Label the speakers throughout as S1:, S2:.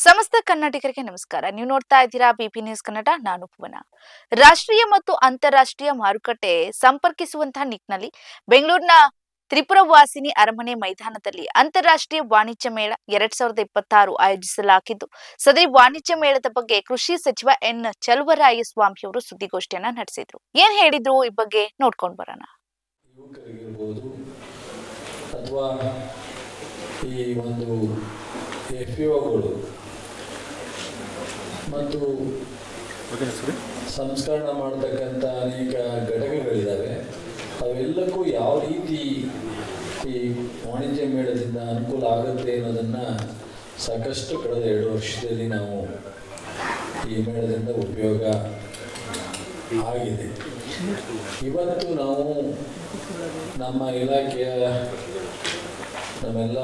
S1: ಸಮಸ್ತ ಕನ್ನಡಿಗರಿಗೆ ನಮಸ್ಕಾರ. ನೀವು ನೋಡ್ತಾ ಇದ್ದೀರಾ ಬಿಪಿ ನ್ಯೂಸ್ ಕನ್ನಡ. ನಾನು ಭುವನ. ರಾಷ್ಟ್ರೀಯ ಮತ್ತು ಅಂತಾರಾಷ್ಟ್ರೀಯ ಮಾರುಕಟ್ಟೆ ಸಂಪರ್ಕಿಸುವಂತಹ ನಿಟ್ಟಿನಲ್ಲಿ ಬೆಂಗಳೂರಿನ ತ್ರಿಪುರವಾಸಿನಿ ಅರಮನೆ ಮೈದಾನದಲ್ಲಿ ಅಂತಾರಾಷ್ಟ್ರೀಯ ವಾಣಿಜ್ಯ ಮೇಳ 2026 ಆಯೋಜಿಸಲಾಗಿದ್ದು, ಸದರಿ ವಾಣಿಜ್ಯ ಮೇಳದ ಬಗ್ಗೆ ಕೃಷಿ ಸಚಿವ ಎನ್ ಚಲುವರಾಯಸ್ವಾಮಿ ಅವರು ಸುದ್ದಿಗೋಷ್ಠಿಯನ್ನ ನಡೆಸಿದ್ರು. ಏನ್ ಹೇಳಿದ್ರು ಈ ಬಗ್ಗೆ ನೋಡ್ಕೊಂಡು ಬರೋಣ.
S2: ಅಥವಾ ಈ ಒಂದು ಎಫ್ಪಿಒಗಳು ಮತ್ತು ಸಂಸ್ಕರಣ ಮಾಡತಕ್ಕಂಥ ಅನೇಕ ಘಟಕಗಳಿದ್ದಾವೆ. ಅವೆಲ್ಲಕ್ಕೂ ಯಾವ ರೀತಿ ಈ ವಾಣಿಜ್ಯ ಮೇಳದಿಂದ ಅನುಕೂಲ ಆಗುತ್ತೆ ಅನ್ನೋದನ್ನು ಸಾಕಷ್ಟು ಕಳೆದ 2 ವರ್ಷದಲ್ಲಿ ನಾವು ಈ ಮೇಳದಿಂದ ಉಪಯೋಗ ಆಗಿದೆ. ಇವತ್ತು ನಾವು ನಮ್ಮ ಇಲಾಖೆಯ ನಮ್ಮೆಲ್ಲ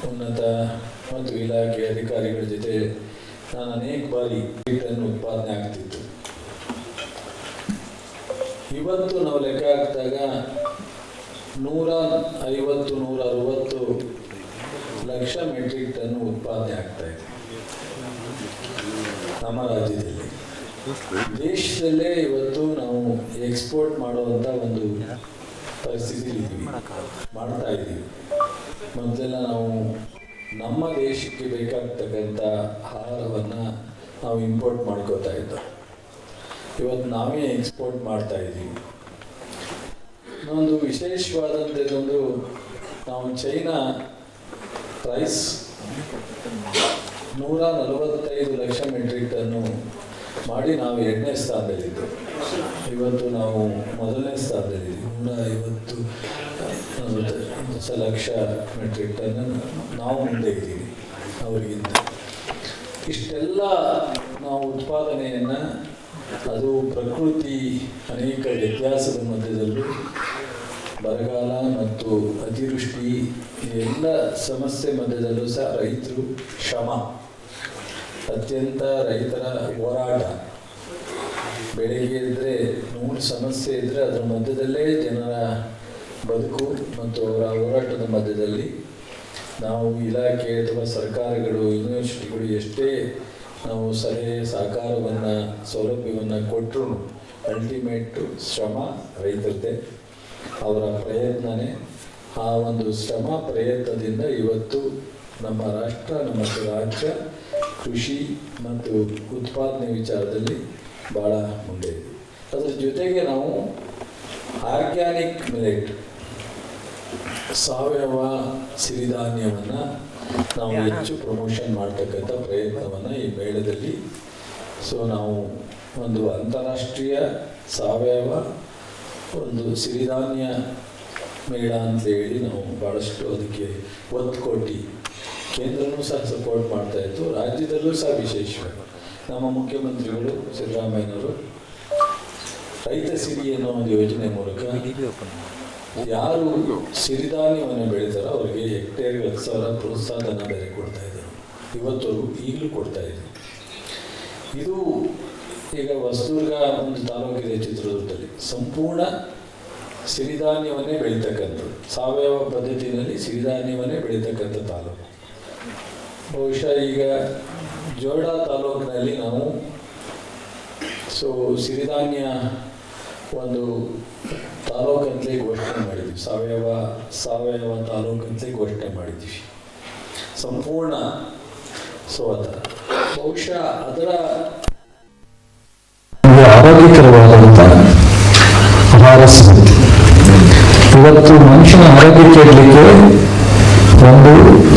S2: ಉನ್ನತ ಮತ್ತು ಇಲಾಖೆ ಅಧಿಕಾರಿಗಳ ಜೊತೆ ನಾನು ಅನೇಕ ಬಾರಿ ಟನ್ ಉತ್ಪಾದನೆ ಆಗ್ತಿತ್ತು. ಇವತ್ತು ನಾವು ಲೆಕ್ಕ ಹಾಕಿದಾಗ 150-160 ಲಕ್ಷ ಮೆಟ್ರಿಕ್ ಟನ್ ಉತ್ಪಾದನೆ ಆಗ್ತಾ ಇದೆ ನಮ್ಮ ರಾಜ್ಯದಲ್ಲಿ. ದೇಶದಲ್ಲೇ ಇವತ್ತು ನಾವು ಎಕ್ಸ್ಪೋರ್ಟ್ ಮಾಡುವಂಥ ಒಂದು ಪರಿಸ್ಥಿತಿ ಮಾಡ್ತಾ ಇದ್ದೀವಿ. ಮೊದಲೆಲ್ಲ ನಾವು ನಮ್ಮ ದೇಶಕ್ಕೆ ಬೇಕಾಗ್ತಕ್ಕಂಥ ಆಹಾರವನ್ನು ನಾವು ಇಂಪೋರ್ಟ್ ಮಾಡ್ಕೋತಾ ಇದ್ದೋ. ಇವತ್ತು ನಾವೇ ಎಕ್ಸ್ಪೋರ್ಟ್ ಮಾಡ್ತಾ ಇದ್ದೀವಿ. ಇನ್ನೊಂದು ವಿಶೇಷವಾದಂಥದ್ದೊಂದು, ನಾವು China rice 145 lakh metric ton ಮಾಡಿ ನಾವು 2ನೇ ಸ್ಥಾನದಲ್ಲಿದ್ದು, ಇವತ್ತು ನಾವು 1ನೇ ಸ್ಥಾನದಲ್ಲಿದ್ದೀವಿ. 150 ಲಕ್ಷ ಮೆಟ್ರಿಕ್ ಟನ್ ನಾವು ಮುಂದೆ ಇದ್ದೀವಿ ಅವರಿಗಿಂತ. ಇಷ್ಟೆಲ್ಲ ನಾವು ಉತ್ಪಾದನೆಯನ್ನು, ಅದು ಪ್ರಕೃತಿ ಅನೇಕ ವ್ಯತ್ಯಾಸದ ಮಧ್ಯದಲ್ಲೂ, ಬರಗಾಲ ಮತ್ತು ಅತಿವೃಷ್ಟಿ ಎಲ್ಲ ಸಮಸ್ಯೆ ಮಧ್ಯದಲ್ಲೂ ಸಹ ರೈತರು ಶ್ರಮ, ಅತ್ಯಂತ ರೈತರ ಹೋರಾಟ, ಬೆಳೆಗೆ ಇದ್ದರೆ 100 ಸಮಸ್ಯೆ ಇದ್ದರೆ ಅದರ ಮಧ್ಯದಲ್ಲೇ ಜನರ ಬದುಕು ಮತ್ತು ಅವರ ಹೋರಾಟದ ಮಧ್ಯದಲ್ಲಿ ನಾವು ಇಲಾಖೆ ಅಥವಾ ಸರ್ಕಾರಗಳು, ಯೂನಿವರ್ಸಿಟಿಗಳು ಎಷ್ಟೇ ನಾವು ಸಲಹೆ ಸಹಕಾರವನ್ನು, ಸೌಲಭ್ಯವನ್ನು ಕೊಟ್ಟರು ಅಲ್ಟಿಮೇಟು ಶ್ರಮ ರೈತರದ್ದೇ, ಅವರ ಪ್ರಯತ್ನನೇ. ಆ ಒಂದು ಶ್ರಮ ಪ್ರಯತ್ನದಿಂದ ಇವತ್ತು ನಮ್ಮ ರಾಷ್ಟ್ರ, ನಮ್ಮ ರಾಜ್ಯ ಕೃಷಿ ಮತ್ತು ಉತ್ಪಾದನೆ ವಿಚಾರದಲ್ಲಿ ಭಾಳ ಮುಂದೆ ಇದೆ. ಅದರ ಜೊತೆಗೆ ನಾವು ಆರ್ಗ್ಯಾನಿಕ್ ಮಿಲೆಟ್, ಸಾವಯವ ಸಿರಿಧಾನ್ಯವನ್ನು ನಾವು ಹೆಚ್ಚು ಪ್ರಮೋಷನ್ ಮಾಡ್ತಕ್ಕಂಥ ಪ್ರಯತ್ನವನ್ನು ಈ ಮೇಳದಲ್ಲಿ, ನಾವು ಒಂದು ಅಂತಾರಾಷ್ಟ್ರೀಯ ಸಾವಯವ ಒಂದು ಸಿರಿಧಾನ್ಯ ಮೇಳ ಅಂತೇಳಿ ನಾವು ಭಾಳಷ್ಟು ಅದಕ್ಕೆ ಒತ್ತು ಕೊಟ್ಟು ಕೇಂದ್ರನೂ ಸಹ ಸಪೋರ್ಟ್ ಮಾಡ್ತಾಯಿತ್ತು, ರಾಜ್ಯದಲ್ಲೂ ಸಹ ವಿಶೇಷವಾಗಿ ನಮ್ಮ ಮುಖ್ಯಮಂತ್ರಿಗಳು ಸಿದ್ದರಾಮಯ್ಯನವರು ರೈತ ಸಿರಿ ಅನ್ನೋ ಒಂದು ಯೋಜನೆ ಮೂಲಕ ಯಾರು ಸಿರಿಧಾನ್ಯವನ್ನು ಬೆಳೀತಾರೋ ಅವರಿಗೆ ಹೆಕ್ಟೇರ್ಗೆ 10,000 ಪ್ರೋತ್ಸಾಹಧನ ಬೇರೆ ಕೊಡ್ತಾಯಿದ್ದರು. ಇವತ್ತು ಈಗಲೂ ಕೊಡ್ತಾಯಿದ್ರು. ಇದು ಈಗ ಹೊಸದುರ್ಗ ಒಂದು ತಾಲೂಕಿದೆ ಚಿತ್ರದುರ್ಗದಲ್ಲಿ, ಸಂಪೂರ್ಣ ಸಿರಿಧಾನ್ಯವನ್ನೇ ಬೆಳೀತಕ್ಕಂಥದ್ದು, ಸಾವಯವ ಪದ್ಧತಿಯಲ್ಲಿ ಸಿರಿಧಾನ್ಯವನ್ನೇ ಬೆಳೀತಕ್ಕಂಥ ತಾಲೂಕು. ಬಹುಶಃ ಈಗ ಜೋಳ ತಾಲೂಕಿನಲ್ಲಿ ನಾವು ಸಿರಿಧಾನ್ಯ ಒಂದು ತಾಲೂಕಂತಲೇ ಘೋಷಣೆ ಮಾಡಿದ್ವಿ, ಸಾವಯವ ತಾಲೂಕಂತಲೇ ಘೋಷಣೆ ಮಾಡಿದ್ವಿ ಸಂಪೂರ್ಣ. ಬಹುಶಃ ಅದರ ಆರೋಗ್ಯಕರವಾದಂಥ ಆಹಾರ ಸಿಗುತ್ತೆ. ಇವತ್ತು ಮನುಷ್ಯನ ಆರೋಗ್ಯ ಕೆಡಲಿಕ್ಕೆ ಒಂದು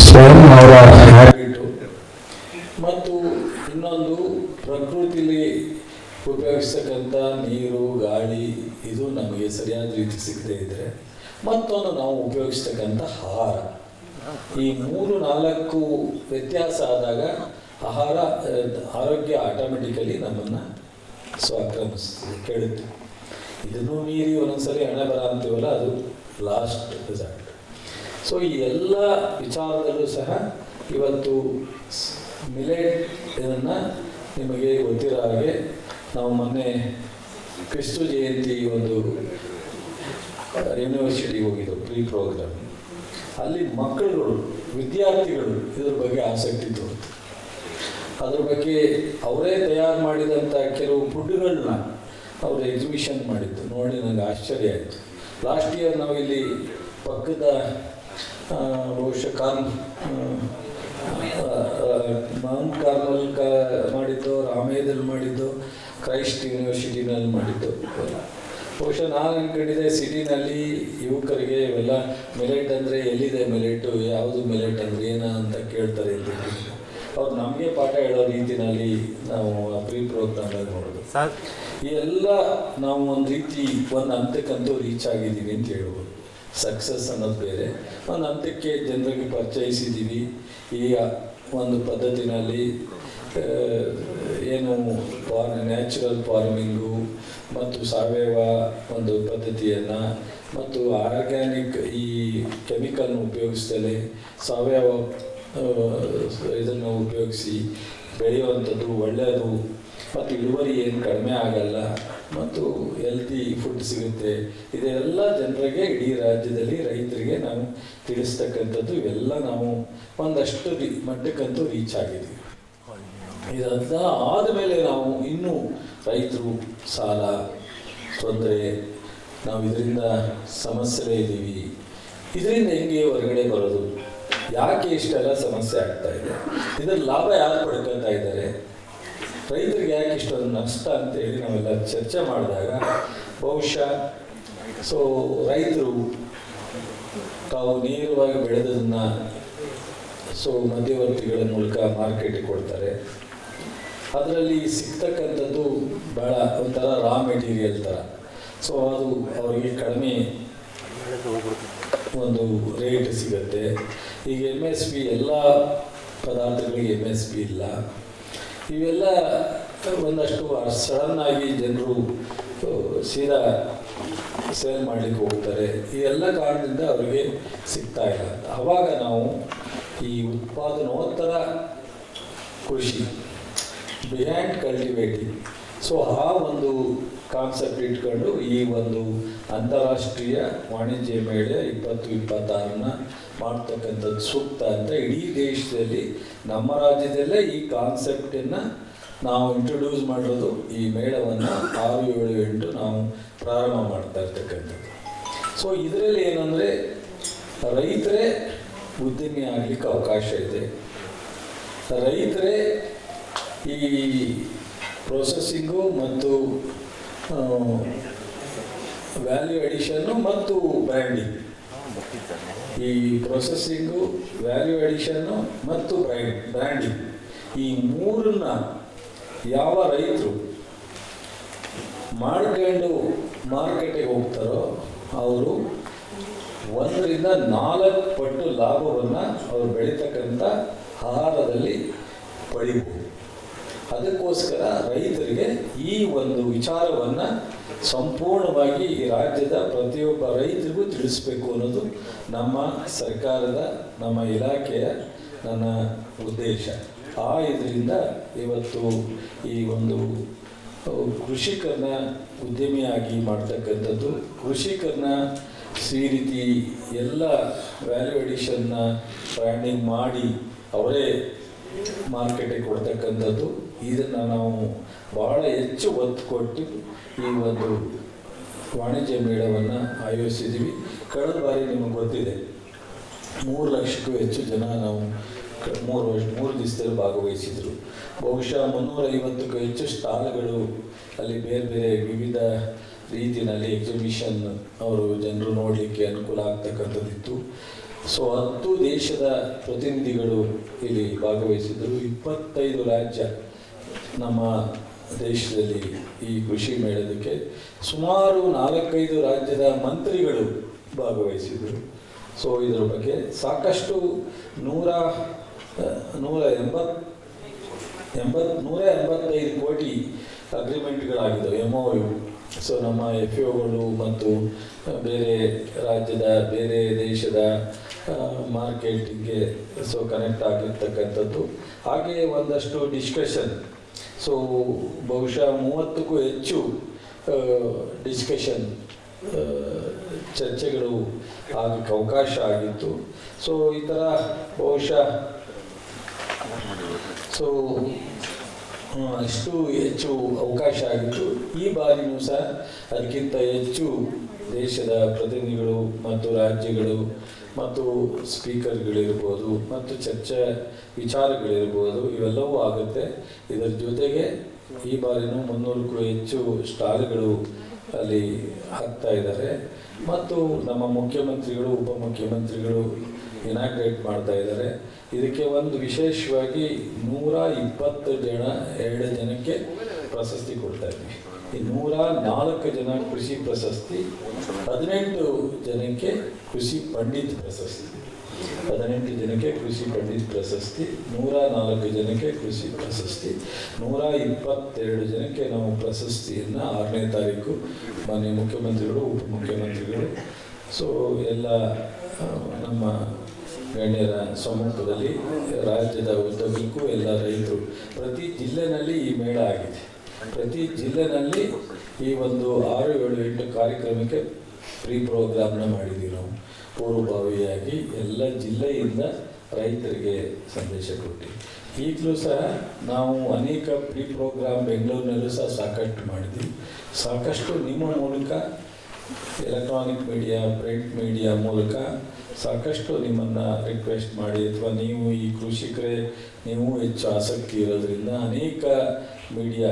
S2: ಸ್ವಯಂ ಅವರ ಹ್ಯಾಬಿಟು ಮತ್ತು ಇನ್ನೊಂದು ಪ್ರಕೃತಿಲಿ ಉಪಯೋಗಿಸ್ತಕ್ಕಂಥ ನೀರು, ಗಾಳಿ, ಇದು ನಮಗೆ ಸರಿಯಾದ ರೀತಿ ಸಿಗದೇ ಇದ್ದರೆ, ಮತ್ತೊಂದು ನಾವು ಉಪಯೋಗಿಸ್ತಕ್ಕಂಥ ಆಹಾರ, ಈ 3-4 ವ್ಯತ್ಯಾಸ ಆದಾಗ ಆರೋಗ್ಯ ಆಟೋಮೆಟಿಕಲಿ ನಮ್ಮನ್ನು ಕೆಡುತ್ತೆ. ಇದನ್ನು ಮೀರಿ ಒಂದೊಂದ್ಸರಿ ಹಣೆ ಬರ ಅಂತೀವಲ್ಲ, ಅದು ಲಾಸ್ಟ್ ರಿಸಲ್ಟ್. ಈ ಎಲ್ಲ ವಿಚಾರದಲ್ಲೂ ಸಹ ಇವತ್ತು ಮಿಲೆಟ್ ಇದನ್ನು ನಿಮಗೆ ಗೊತ್ತಿರೋ ಹಾಗೆ ನಾವು ಮೊನ್ನೆ ಕ್ರಿಸ್ತು ಜಯಂತಿ ಒಂದು ಯೂನಿವರ್ಸಿಟಿಗೆ ಹೋಗಿದ್ದು ಪ್ರೀ ಪ್ರೋಗ್ರಾಮ್. ಅಲ್ಲಿ ಮಕ್ಕಳುಗಳು, ವಿದ್ಯಾರ್ಥಿಗಳು ಇದ್ರ ಬಗ್ಗೆ ಆಸಕ್ತಿ ತೋರಿತು. ಅದ್ರ ಬಗ್ಗೆ ಅವರೇ ತಯಾರು ಮಾಡಿದಂಥ ಕೆಲವು ಫುಡ್ಗಳನ್ನ ಅವರು ಎಕ್ಸಿಬಿಷನ್ ಮಾಡಿದ್ದು ನೋಡಿ ನನಗೆ ಆಶ್ಚರ್ಯ ಆಯಿತು. ಲಾಸ್ಟ್ ಇಯರ್ ನಾವು ಇಲ್ಲಿ ಪಕ್ಕದ ಬಹುಶಃ ಮೌಂಟ್ ಕಾರ್ಮಲ್ ಮಾಡಿದ್ದು, ರಾಮೇದಲ್ಲಿ ಮಾಡಿದ್ದು, ಕ್ರೈಸ್ಟ್ ಯೂನಿವರ್ಸಿಟಿನಲ್ಲಿ ಮಾಡಿದ್ದು. ಬಹುಶಃ ನಾನು ಅಂದ್ಕೊಂಡಿದ್ದೆ ಸಿಟಿನಲ್ಲಿ ಯುವಕರಿಗೆ ಇವೆಲ್ಲ ಮಿಲೆಟ್ ಅಂದರೆ ಎಲ್ಲಿದೆ ಮಿಲೆಟು, ಯಾವುದು ಮಿಲೆಟ್ ಅಂದರೆ ಏನು ಅಂತ ಕೇಳ್ತಾರೆ ಅಂತ ಅವ್ರು ನಮಗೆ ಪಾಠ ಹೇಳೋ ರೀತಿಯಲ್ಲಿ ನಾವು ಪ್ರೀ ಪ್ರೋಗ್ರಾಮಲ್ಲಿ ನೋಡೋದು. ಈ ಎಲ್ಲ ನಾವು ಒಂದು ರೀತಿ ಒಂದು ಹಂತಕ್ಕಂತೂ ರೀಚ್ ಆಗಿದ್ದೀವಿ ಅಂತ ಹೇಳ್ಬೋದು. ಸಕ್ಸಸ್ ಅನ್ನೋದು ಬೇರೆ, ಒಂದು ಹಂತಕ್ಕೆ ಜನರಿಗೆ ಪರಿಚಯಿಸಿದ್ದೀವಿ. ಈಗ ಒಂದು ಪದ್ಧತಿನಲ್ಲಿ ಏನು ನ್ಯಾಚುರಲ್ ಫಾರ್ಮಿಂಗು ಮತ್ತು ಸಾವಯವ ಒಂದು ಪದ್ಧತಿಯನ್ನು ಮತ್ತು ಆರ್ಗ್ಯಾನಿಕ್ ಈ ಕೆಮಿಕಲ್ನ ಉಪಯೋಗಿಸ್ದಲೇ ಸಾವಯವ ಇದನ್ನು ಉಪಯೋಗಿಸಿ ಬೆಳೆಯುವಂಥದ್ದು ಒಳ್ಳೆಯದು ಮತ್ತು ಇಳುವರಿ ಏನು ಕಡಿಮೆ ಆಗಲ್ಲ ಮತ್ತು ಹೆಲ್ತಿ ಫುಡ್ ಸಿಗುತ್ತೆ. ಇದೆಲ್ಲ ಜನರಿಗೆ ಇಡೀ ರಾಜ್ಯದಲ್ಲಿ ರೈತರಿಗೆ ನಾವು ತಿಳಿಸ್ತಕ್ಕಂಥದ್ದು ಇವೆಲ್ಲ ನಾವು ಒಂದಷ್ಟು ಮಟ್ಟಕ್ಕಂತೂ ರೀಚ್ ಆಗಿದ್ದೀವಿ. ಇದೆಲ್ಲ ಆದಮೇಲೆ ನಾವು ಇನ್ನೂ ರೈತರು ಸಾಲ ತೊಂದರೆ, ನಾವು ಇದರಿಂದ ಸಮಸ್ಯೆ ಇದ್ದೀವಿ, ಇದರಿಂದ ಹೆಂಗೆ ಹೊರಗಡೆ ಬರೋದು, ಯಾಕೆ ಇಷ್ಟೆಲ್ಲ ಸಮಸ್ಯೆ ಆಗ್ತಾ ಇದೆ, ಇದರ ಲಾಭ ಯಾರು ಪಡ್ಕೊಳ್ತಾ ಇದ್ದಾರೆ, ರೈತರಿಗೆ ಯಾಕೆ ಇಷ್ಟೊಂದು ನಷ್ಟ ಅಂತೇಳಿ ನಾವೆಲ್ಲ ಚರ್ಚೆ ಮಾಡಿದಾಗ ಬಹುಶಃ ರೈತರು ತಾವು ನೇರವಾಗಿ ಬೆಳೆದದನ್ನು ಮಧ್ಯವರ್ತಿಗಳ ಮೂಲಕ ಮಾರ್ಕೆಟಿಗೆ ಕೊಡ್ತಾರೆ. ಅದರಲ್ಲಿ ಸಿಗ್ತಕ್ಕಂಥದ್ದು ಭಾಳ ಒಂಥರ ರಾ ಮೆಟೀರಿಯಲ್ ಥರ. ಅದು ಅವರಿಗೆ ಕಡಿಮೆ ಒಂದು ರೇಟ್ ಸಿಗುತ್ತೆ. ಈಗ MSP ಎಲ್ಲ ಪದಾರ್ಥಗಳಿಗೆ MSP ಇಲ್ಲ. ಇವೆಲ್ಲ ಒಂದಷ್ಟು ಸಡನ್ನಾಗಿ ಜನರು ಸೀದಾ ಸೇಲ್ ಮಾಡಲಿಕ್ಕೆ ಹೋಗ್ತಾರೆ. ಈ ಎಲ್ಲ ಕಾರಣದಿಂದ ಅವರಿಗೆ ಸಿಗ್ತಾ ಇಲ್ಲ. ಆವಾಗ ನಾವು ಈ ಉತ್ಪಾದನೋತ್ತರ ಕೃಷಿ ಬಿಹೈಂಡ್ ಕಲ್ಟಿವೇಟಿಂಗ್ ಆ ಒಂದು ಕಾನ್ಸೆಪ್ಟ್ ಇಟ್ಕೊಂಡು ಈ ಒಂದು ಅಂತಾರಾಷ್ಟ್ರೀಯ ವಾಣಿಜ್ಯ ಮೇಳ 2026ನ ಮಾಡ್ತಕ್ಕಂಥದ್ದು ಸೂಕ್ತ ಅಂತ ಇಡೀ ದೇಶದಲ್ಲಿ ನಮ್ಮ ರಾಜ್ಯದಲ್ಲೇ ಈ ಕಾನ್ಸೆಪ್ಟನ್ನು ನಾವು ಇಂಟ್ರೊಡ್ಯೂಸ್ ಮಾಡಿರೋದು. ಈ ಮೇಳವನ್ನು 6, 7, 8 ನಾವು ಪ್ರಾರಂಭ ಮಾಡ್ತಾ ಇರ್ತಕ್ಕಂಥದ್ದು. ಇದರಲ್ಲಿ ಏನಂದರೆ ರೈತರೇ ಉದ್ಯಮಿ ಆಗಲಿಕ್ಕೆ ಅವಕಾಶ ಇದೆ. ರೈತರೇ ಈ ಪ್ರೊಸೆಸಿಂಗು ಮತ್ತು ವ್ಯಾಲ್ಯೂ ಅಡಿಷನ್ನು ಮತ್ತು ಬ್ರ್ಯಾಂಡಿಂಗ್, ಈ ಪ್ರೊಸೆಸಿಂಗು, ವ್ಯಾಲ್ಯೂ ಅಡಿಷನ್ನು ಮತ್ತು ಬ್ರ್ಯಾಂಡಿಂಗ್, ಈ ಮೂರನ್ನ ಯಾವ ರೈತರು ಮಾಡ್ಕೊಂಡು ಮಾರ್ಕೆಟಿಗೆ ಹೋಗ್ತಾರೋ ಅವರು 1 ರಿಂದ 4 ಪಟ್ಟು ಲಾಭವನ್ನು ಅವರು ಬೆಳೀತಕ್ಕಂಥ ಆಹಾರದಲ್ಲಿ ಪಡಿಬೋದು. ಅದಕ್ಕೋಸ್ಕರ ರೈತರಿಗೆ ಈ ಒಂದು ವಿಚಾರವನ್ನು ಸಂಪೂರ್ಣವಾಗಿ ಈ ರಾಜ್ಯದ ಪ್ರತಿಯೊಬ್ಬ ರೈತರಿಗೂ ತಿಳಿಸ್ಬೇಕು ಅನ್ನೋದು ನಮ್ಮ ಸರ್ಕಾರದ, ನಮ್ಮ ಇಲಾಖೆಯ ನನ್ನ ಉದ್ದೇಶ. ಇದರಿಂದ ಇವತ್ತು ಈ ಒಂದು ಕೃಷಿಕರನ್ನ ಉದ್ಯಮಿಯಾಗಿ ಮಾಡ್ತಕ್ಕಂಥದ್ದು, ಕೃಷಿಕರನ್ನ ಈ ರೀತಿ ಎಲ್ಲ ವ್ಯಾಲ್ಯೂ ಅಡಿಷನ್ನ ಬ್ರ್ಯಾಂಡಿಂಗ್ ಮಾಡಿ ಅವರೇ ಮಾರ್ಕೆಟಿಗೆ ಕೊಡ್ತಕ್ಕಂಥದ್ದು, ಇದನ್ನು ನಾವು ಭಾಳ ಹೆಚ್ಚು ಒತ್ತು ಕೊಟ್ಟು ಈ ಒಂದು ವಾಣಿಜ್ಯ ಮೇಳವನ್ನು ಆಯೋಜಿಸಿದ್ದೀವಿ. ಕಳೆದ ಬಾರಿ ನಿಮಗೆ ಗೊತ್ತಿದೆ 3 ಲಕ್ಷಕ್ಕೂ ಹೆಚ್ಚು ಜನ ನಾವು 3 ದಿವಸದಲ್ಲಿ ಭಾಗವಹಿಸಿದರು. ಬಹುಶಃ 350ಕ್ಕೂ ಹೆಚ್ಚು ಸ್ಟಾಲ್ಗಳು ಅಲ್ಲಿ ಬೇರೆ ಬೇರೆ ವಿವಿಧ ರೀತಿಯಲ್ಲಿ ಎಕ್ಸಿಬಿಷನ್ ಅವರು ಜನರು ನೋಡಲಿಕ್ಕೆ ಅನುಕೂಲ ಆಗ್ತಕ್ಕಂಥದ್ದಿತ್ತು. 10 ದೇಶದ ಪ್ರತಿನಿಧಿಗಳು ಇಲ್ಲಿ ಭಾಗವಹಿಸಿದರು. 25 ರಾಜ್ಯ ನಮ್ಮ ದೇಶದಲ್ಲಿ ಈ ಕೃಷಿ ಮೇಳದಕ್ಕೆ ಸುಮಾರು 4-5 ರಾಜ್ಯದ ಮಂತ್ರಿಗಳು ಭಾಗವಹಿಸಿದರು. ಇದರ ಬಗ್ಗೆ ಸಾಕಷ್ಟು 185 ಕೋಟಿ ಅಗ್ರಿಮೆಂಟ್ಗಳಾಗಿದ್ದಾವೆ, MOU. ನಮ್ಮ FAOಗಳು ಮತ್ತು ಬೇರೆ ರಾಜ್ಯದ ಬೇರೆ ದೇಶದ ಮಾರ್ಕೆಟಿಗೆ ಕನೆಕ್ಟ್ ಆಗಿರ್ತಕ್ಕಂಥದ್ದು. ಹಾಗೆಯೇ ಒಂದಷ್ಟು ಡಿಸ್ಕಷನ್, ಬಹುಶಃ 30ಕ್ಕೂ ಹೆಚ್ಚು ಡಿಸ್ಕಷನ್ ಚರ್ಚೆಗಳು ಆಗಕ್ಕೆ ಅವಕಾಶ ಆಗಿತ್ತು. ಈ ಥರ ಬಹುಶಃ ಸೊ ಅಷ್ಟು ಹೆಚ್ಚು ಅವಕಾಶ ಆಗಿತ್ತು. ಈ ಬಾರಿಯೂ ಸಹ ಅದಕ್ಕಿಂತ ಹೆಚ್ಚು ದೇಶದ ಪ್ರತಿನಿಧಿಗಳು ಮತ್ತು ರಾಜ್ಯಗಳು ಮತ್ತು ಸ್ಪೀಕರ್ಗಳಿರ್ಬೋದು ಮತ್ತು ಚರ್ಚಾ ವಿಚಾರಗಳಿರ್ಬೋದು ಇವೆಲ್ಲವೂ ಆಗುತ್ತೆ. ಇದರ ಜೊತೆಗೆ ಈ ಬಾರಿನೂ 300ಕ್ಕೂ ಹೆಚ್ಚು ಸ್ಟಾಲ್ಗಳು ಅಲ್ಲಿ ಹಾಕ್ತಾ ಇದ್ದಾರೆ ಮತ್ತು ನಮ್ಮ ಮುಖ್ಯಮಂತ್ರಿಗಳು ಉಪಮುಖ್ಯಮಂತ್ರಿಗಳು ಇನಾಗ್ರೇಟ್ ಮಾಡ್ತಾ ಇದ್ದಾರೆ. ಇದಕ್ಕೆ ಒಂದು ವಿಶೇಷವಾಗಿ 120 ಜನಕ್ಕೆ ಪ್ರಶಸ್ತಿ ಕೊಡ್ತಾ ಇದ್ವಿ. ಈ 104 ಜನ ಕೃಷಿ ಪ್ರಶಸ್ತಿ, 18 ಜನಕ್ಕೆ ಕೃಷಿ ಪಂಡಿತ್ ಪ್ರಶಸ್ತಿ, 18 ಜನಕ್ಕೆ ಕೃಷಿ ಪಂಡಿತ್ ಪ್ರಶಸ್ತಿ, 104 ಜನಕ್ಕೆ ಕೃಷಿ ಪ್ರಶಸ್ತಿ, 122 ಜನಕ್ಕೆ ನಾವು ಪ್ರಶಸ್ತಿಯನ್ನು 6ನೇ ತಾರೀಕು ಮಾನ್ಯ ಮುಖ್ಯಮಂತ್ರಿಗಳು ಉಪಮುಖ್ಯಮಂತ್ರಿಗಳು ಎಲ್ಲ ನಮ್ಮ ಗಣ್ಯರ ಸಮ್ಮುಖದಲ್ಲಿ ರಾಜ್ಯದ ಉದ್ದಕ್ಕೂ ಎಲ್ಲ ರೈತರು ಪ್ರತಿ ಜಿಲ್ಲೆನಲ್ಲಿ ಈ ಮೇಳ ಆಗಿದೆ. ಪ್ರತಿ ಜಿಲ್ಲೆನಲ್ಲಿ ಈ ಒಂದು 6, 7, 8 ಕಾರ್ಯಕ್ರಮಕ್ಕೆ ಪ್ರೋಗ್ರಾಮ್ನ ಮಾಡಿದ್ದೀವಿ ನಾವು. ಪೂರ್ವಭಾವಿಯಾಗಿ ಎಲ್ಲ ಜಿಲ್ಲೆಯಿಂದ ರೈತರಿಗೆ ಸಂದೇಶ ಕೊಟ್ಟು ಈಗಲೂ ಸಹ ನಾವು ಅನೇಕ ಪ್ರೋಗ್ರಾಮ್ ಬೆಂಗಳೂರಿನಲ್ಲೂ ಸಹ ಸಾಕಷ್ಟು ಮಾಡಿದ್ವಿ. ಸಾಕಷ್ಟು ನಿಮ್ಮ ಮೂಲಕ ಎಲೆಕ್ಟ್ರಾನಿಕ್ ಮೀಡಿಯಾ, ಪ್ರಿಂಟ್ ಮೀಡಿಯಾ ಮೂಲಕ ಸಾಕಷ್ಟು ನಿಮ್ಮನ್ನು ರಿಕ್ವೆಸ್ಟ್ ಮಾಡಿ, ಅಥವಾ ನೀವು ಈ ಕೃಷಿಕರೇ ನೀವು ಹೆಚ್ಚು ಆಸಕ್ತಿ ಇರೋದ್ರಿಂದ ಅನೇಕ ಮೀಡಿಯಾ,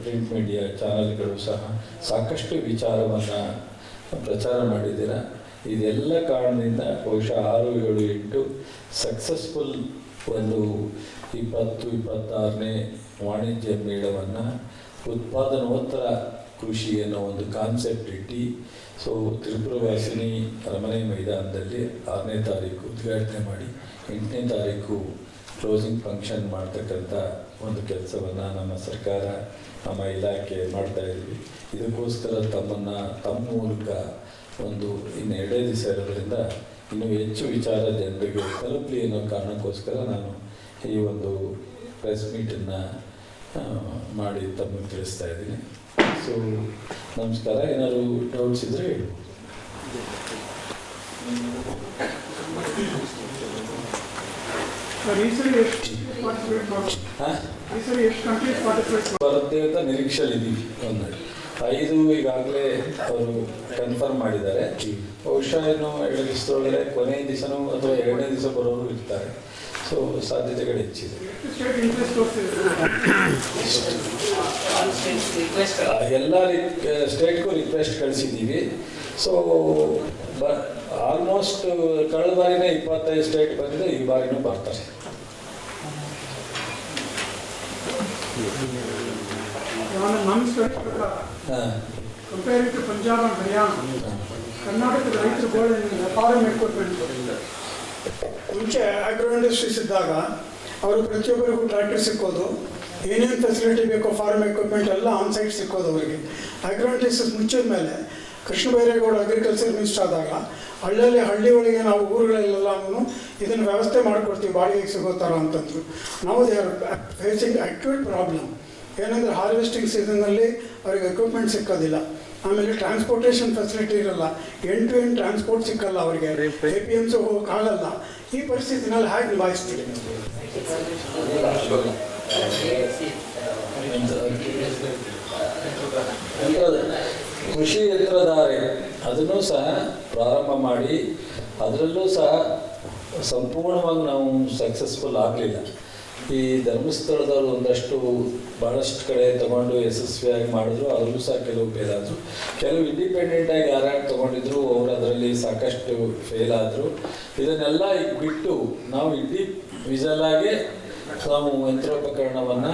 S2: ಪ್ರಿಂಟ್ ಮೀಡಿಯಾ ಚಾನಲ್ಗಳು ಸಹ ಸಾಕಷ್ಟು ವಿಚಾರವನ್ನು ಪ್ರಚಾರ ಮಾಡಿದ್ದೀರ. ಇದೆಲ್ಲ ಕಾರಣದಿಂದ ಬಹುಶಃ 6, 7, 8 ಸಕ್ಸಸ್ಫುಲ್ ಒಂದು 20-26ನೇ ವಾಣಿಜ್ಯ ಮೇಳವನ್ನು ಉತ್ಪಾದನೋತ್ತರ ಕೃಷಿ ಅನ್ನೋ ಒಂದು ಕಾನ್ಸೆಪ್ಟ್ ಇಟ್ಟು ತ್ರಿಪುರವಾಸಿನಿ ಅರಮನೆ ಮೈದಾನದಲ್ಲಿ 6ನೇ ತಾರೀಕು ಉದ್ಘಾಟನೆ ಮಾಡಿ 8ನೇ ತಾರೀಕು ಕ್ಲೋಸಿಂಗ್ ಫಂಕ್ಷನ್ ಮಾಡ್ತಕ್ಕಂಥ ಒಂದು ಕೆಲಸವನ್ನು ನಮ್ಮ ಸರ್ಕಾರ, ನಮ್ಮ ಇಲಾಖೆ ಮಾಡ್ತಾ ಇದ್ವಿ. ಇದಕ್ಕೋಸ್ಕರ ತಮ್ಮ ಮೂಲಕ ಒಂದು ಇನ್ನು 2 ದಿವಸ ಇರೋದ್ರಿಂದ ಇನ್ನೂ ಹೆಚ್ಚು ವಿಚಾರ ಜನರಿಗೆ ತಲುಪಲಿ ಅನ್ನೋ ಕಾರಣಕ್ಕೋಸ್ಕರ ನಾನು ಈ ಒಂದು ಪ್ರೆಸ್ ಮೀಟನ್ನು ಮಾಡಿ ತಮಗೆ ತಿಳಿಸ್ತಾ ಇದ್ದೀನಿ. ನಮಸ್ಕಾರ. ಏನಾದ್ರು ಡೌಟ್ಸ್ ಇದ್ರೆ ಹೇಳಿ. ಬರುತ್ತೆ ಅಂತ ನಿರೀಕ್ಷೆಯಲ್ಲಿದ್ದೀವಿ. 5 ಈಗಾಗಲೇ ಅವರು ಕನ್ಫರ್ಮ್ ಮಾಡಿದ್ದಾರೆ. ಬಹುಶಃ ಇನ್ನು 2 ದಿವಸದೊಳಗಡೆ ಕೊನೆಯ ದಿವಸನೂ ಅಥವಾ 2ನೇ ದಿವಸ ಬರೋರು ಇರ್ತಾರೆ. ಸಾಧ್ಯತೆಗಳು ಹೆಚ್ಚಿದೆ. ಎಲ್ಲ ಸ್ಟೇಟ್ಗೂ ರಿಕ್ವೆಸ್ಟ್ ಕಳಿಸಿದ್ದೀವಿ. ಆಲ್ಮೋಸ್ಟ್ ಕಳೆದ ಬಾರಿನೇ 25 ಸ್ಟೇಟ್ ಬಂದಿದೆ, ಈ ಬಾರಿನೂ ಬರ್ತಾರೆ.
S3: Comparing to Punjab and Haryana, ಕರ್ನಾಟಕದ ರೈತರು ಗೋಲ್ಡ್ ಫಾರ್ಮ್ ಎಕ್ವಿಪ್ಮೆಂಟ್ ಮುಂಚೆ ಆಗ್ರೋ ಇಂಡಸ್ಟ್ರೀಸ್ ಇದ್ದಾಗ ಅವರು ಪ್ರತಿಯೊಬ್ಬರಿಗೂ ಟ್ರ್ಯಾಕ್ಟರ್ ಸಿಕ್ಕೋದು, ಏನೇನು ಫೆಸಿಲಿಟಿ ಬೇಕೋ ಫಾರ್ಮ್ ಎಕ್ವಿಪ್ಮೆಂಟ್ ಎಲ್ಲ ಆನ್ಸೈಟ್ ಸಿಕ್ಕೋದು ಅವರಿಗೆ. ಆಗ್ರೋ ಇಂಡಸ್ಟ್ರೀಸ್ ಮುಚ್ಚಿದ ಮೇಲೆ ಕೃಷ್ಣ ಬೈರೇಗೌಡ ಅಗ್ರಿಕಲ್ಚರ್ ಮಿನಿಸ್ಟರ್ ಆದಾಗ ಹಳ್ಳಿ ಒಳಗೆ ನಾವು ಊರುಗಳಲ್ಲೆಲ್ಲನೂ ಇದನ್ನು ವ್ಯವಸ್ಥೆ ಮಾಡಿಕೊಡ್ತೀವಿ ಬಾಡಿಗೆಗೆ ಸಿಗೋ ಥರ ಅಂತಂದರು. ನಾವು they are facing acute problem. ಏನಂದರೆ ಹಾರ್ವೆಸ್ಟಿಂಗ್ ಸೀಸನ್ನಲ್ಲಿ ಅವ್ರಿಗೆ ಎಕ್ವಿಪ್ಮೆಂಟ್ ಸಿಕ್ಕೋದಿಲ್ಲ, ಆಮೇಲೆ ಟ್ರಾನ್ಸ್ಪೋರ್ಟೇಷನ್ ಫೆಸಿಲಿಟಿ ಇರಲ್ಲ, ಎಂಡ್ ಟು ಎಂಡ್ ಟ್ರಾನ್ಸ್ಪೋರ್ಟ್ ಸಿಕ್ಕಲ್ಲ ಅವರಿಗೆ, APMC ಹೋಗೋಕ್ಕಾಗಲ್ಲ. ಈ ಪರಿಸ್ಥಿತಿನಲ್ಲಿ ಹೇಗೆ ನಿಭಾಯಿಸ್ತೀವಿ?
S2: ಕೃಷಿ ಯಂತ್ರಧಾರೆ ಅದನ್ನು ಸಹ ಪ್ರಾರಂಭ ಮಾಡಿ ಅದರಲ್ಲೂ ಸಹ ಸಂಪೂರ್ಣವಾಗಿ ನಾವು ಸಕ್ಸಸ್ಫುಲ್ ಆಗಲಿಲ್ಲ. ಈ ಧರ್ಮಸ್ಥಳದವರು ಭಾಳಷ್ಟು ಕಡೆ ತಗೊಂಡು ಯಶಸ್ವಿಯಾಗಿ ಮಾಡಿದ್ರು, ಅದರಲ್ಲೂ ಸಹ ಕೆಲವು ಫೇಲ್ ಆದರು. ಕೆಲವು ಇಂಡಿಪೆಂಡೆಂಟಾಗಿ ಯಾರ್ಯಾರು ತೊಗೊಂಡಿದ್ರು ಅವರು ಅದರಲ್ಲಿ ಸಾಕಷ್ಟು ಫೇಲ್ ಆದರು. ಇದನ್ನೆಲ್ಲ ಈಗ ಬಿಟ್ಟು ನಾವು ಇಂಡಿವಿಜುವಲಾಗಿ ನಾವು ಯಂತ್ರೋಪಕರಣವನ್ನು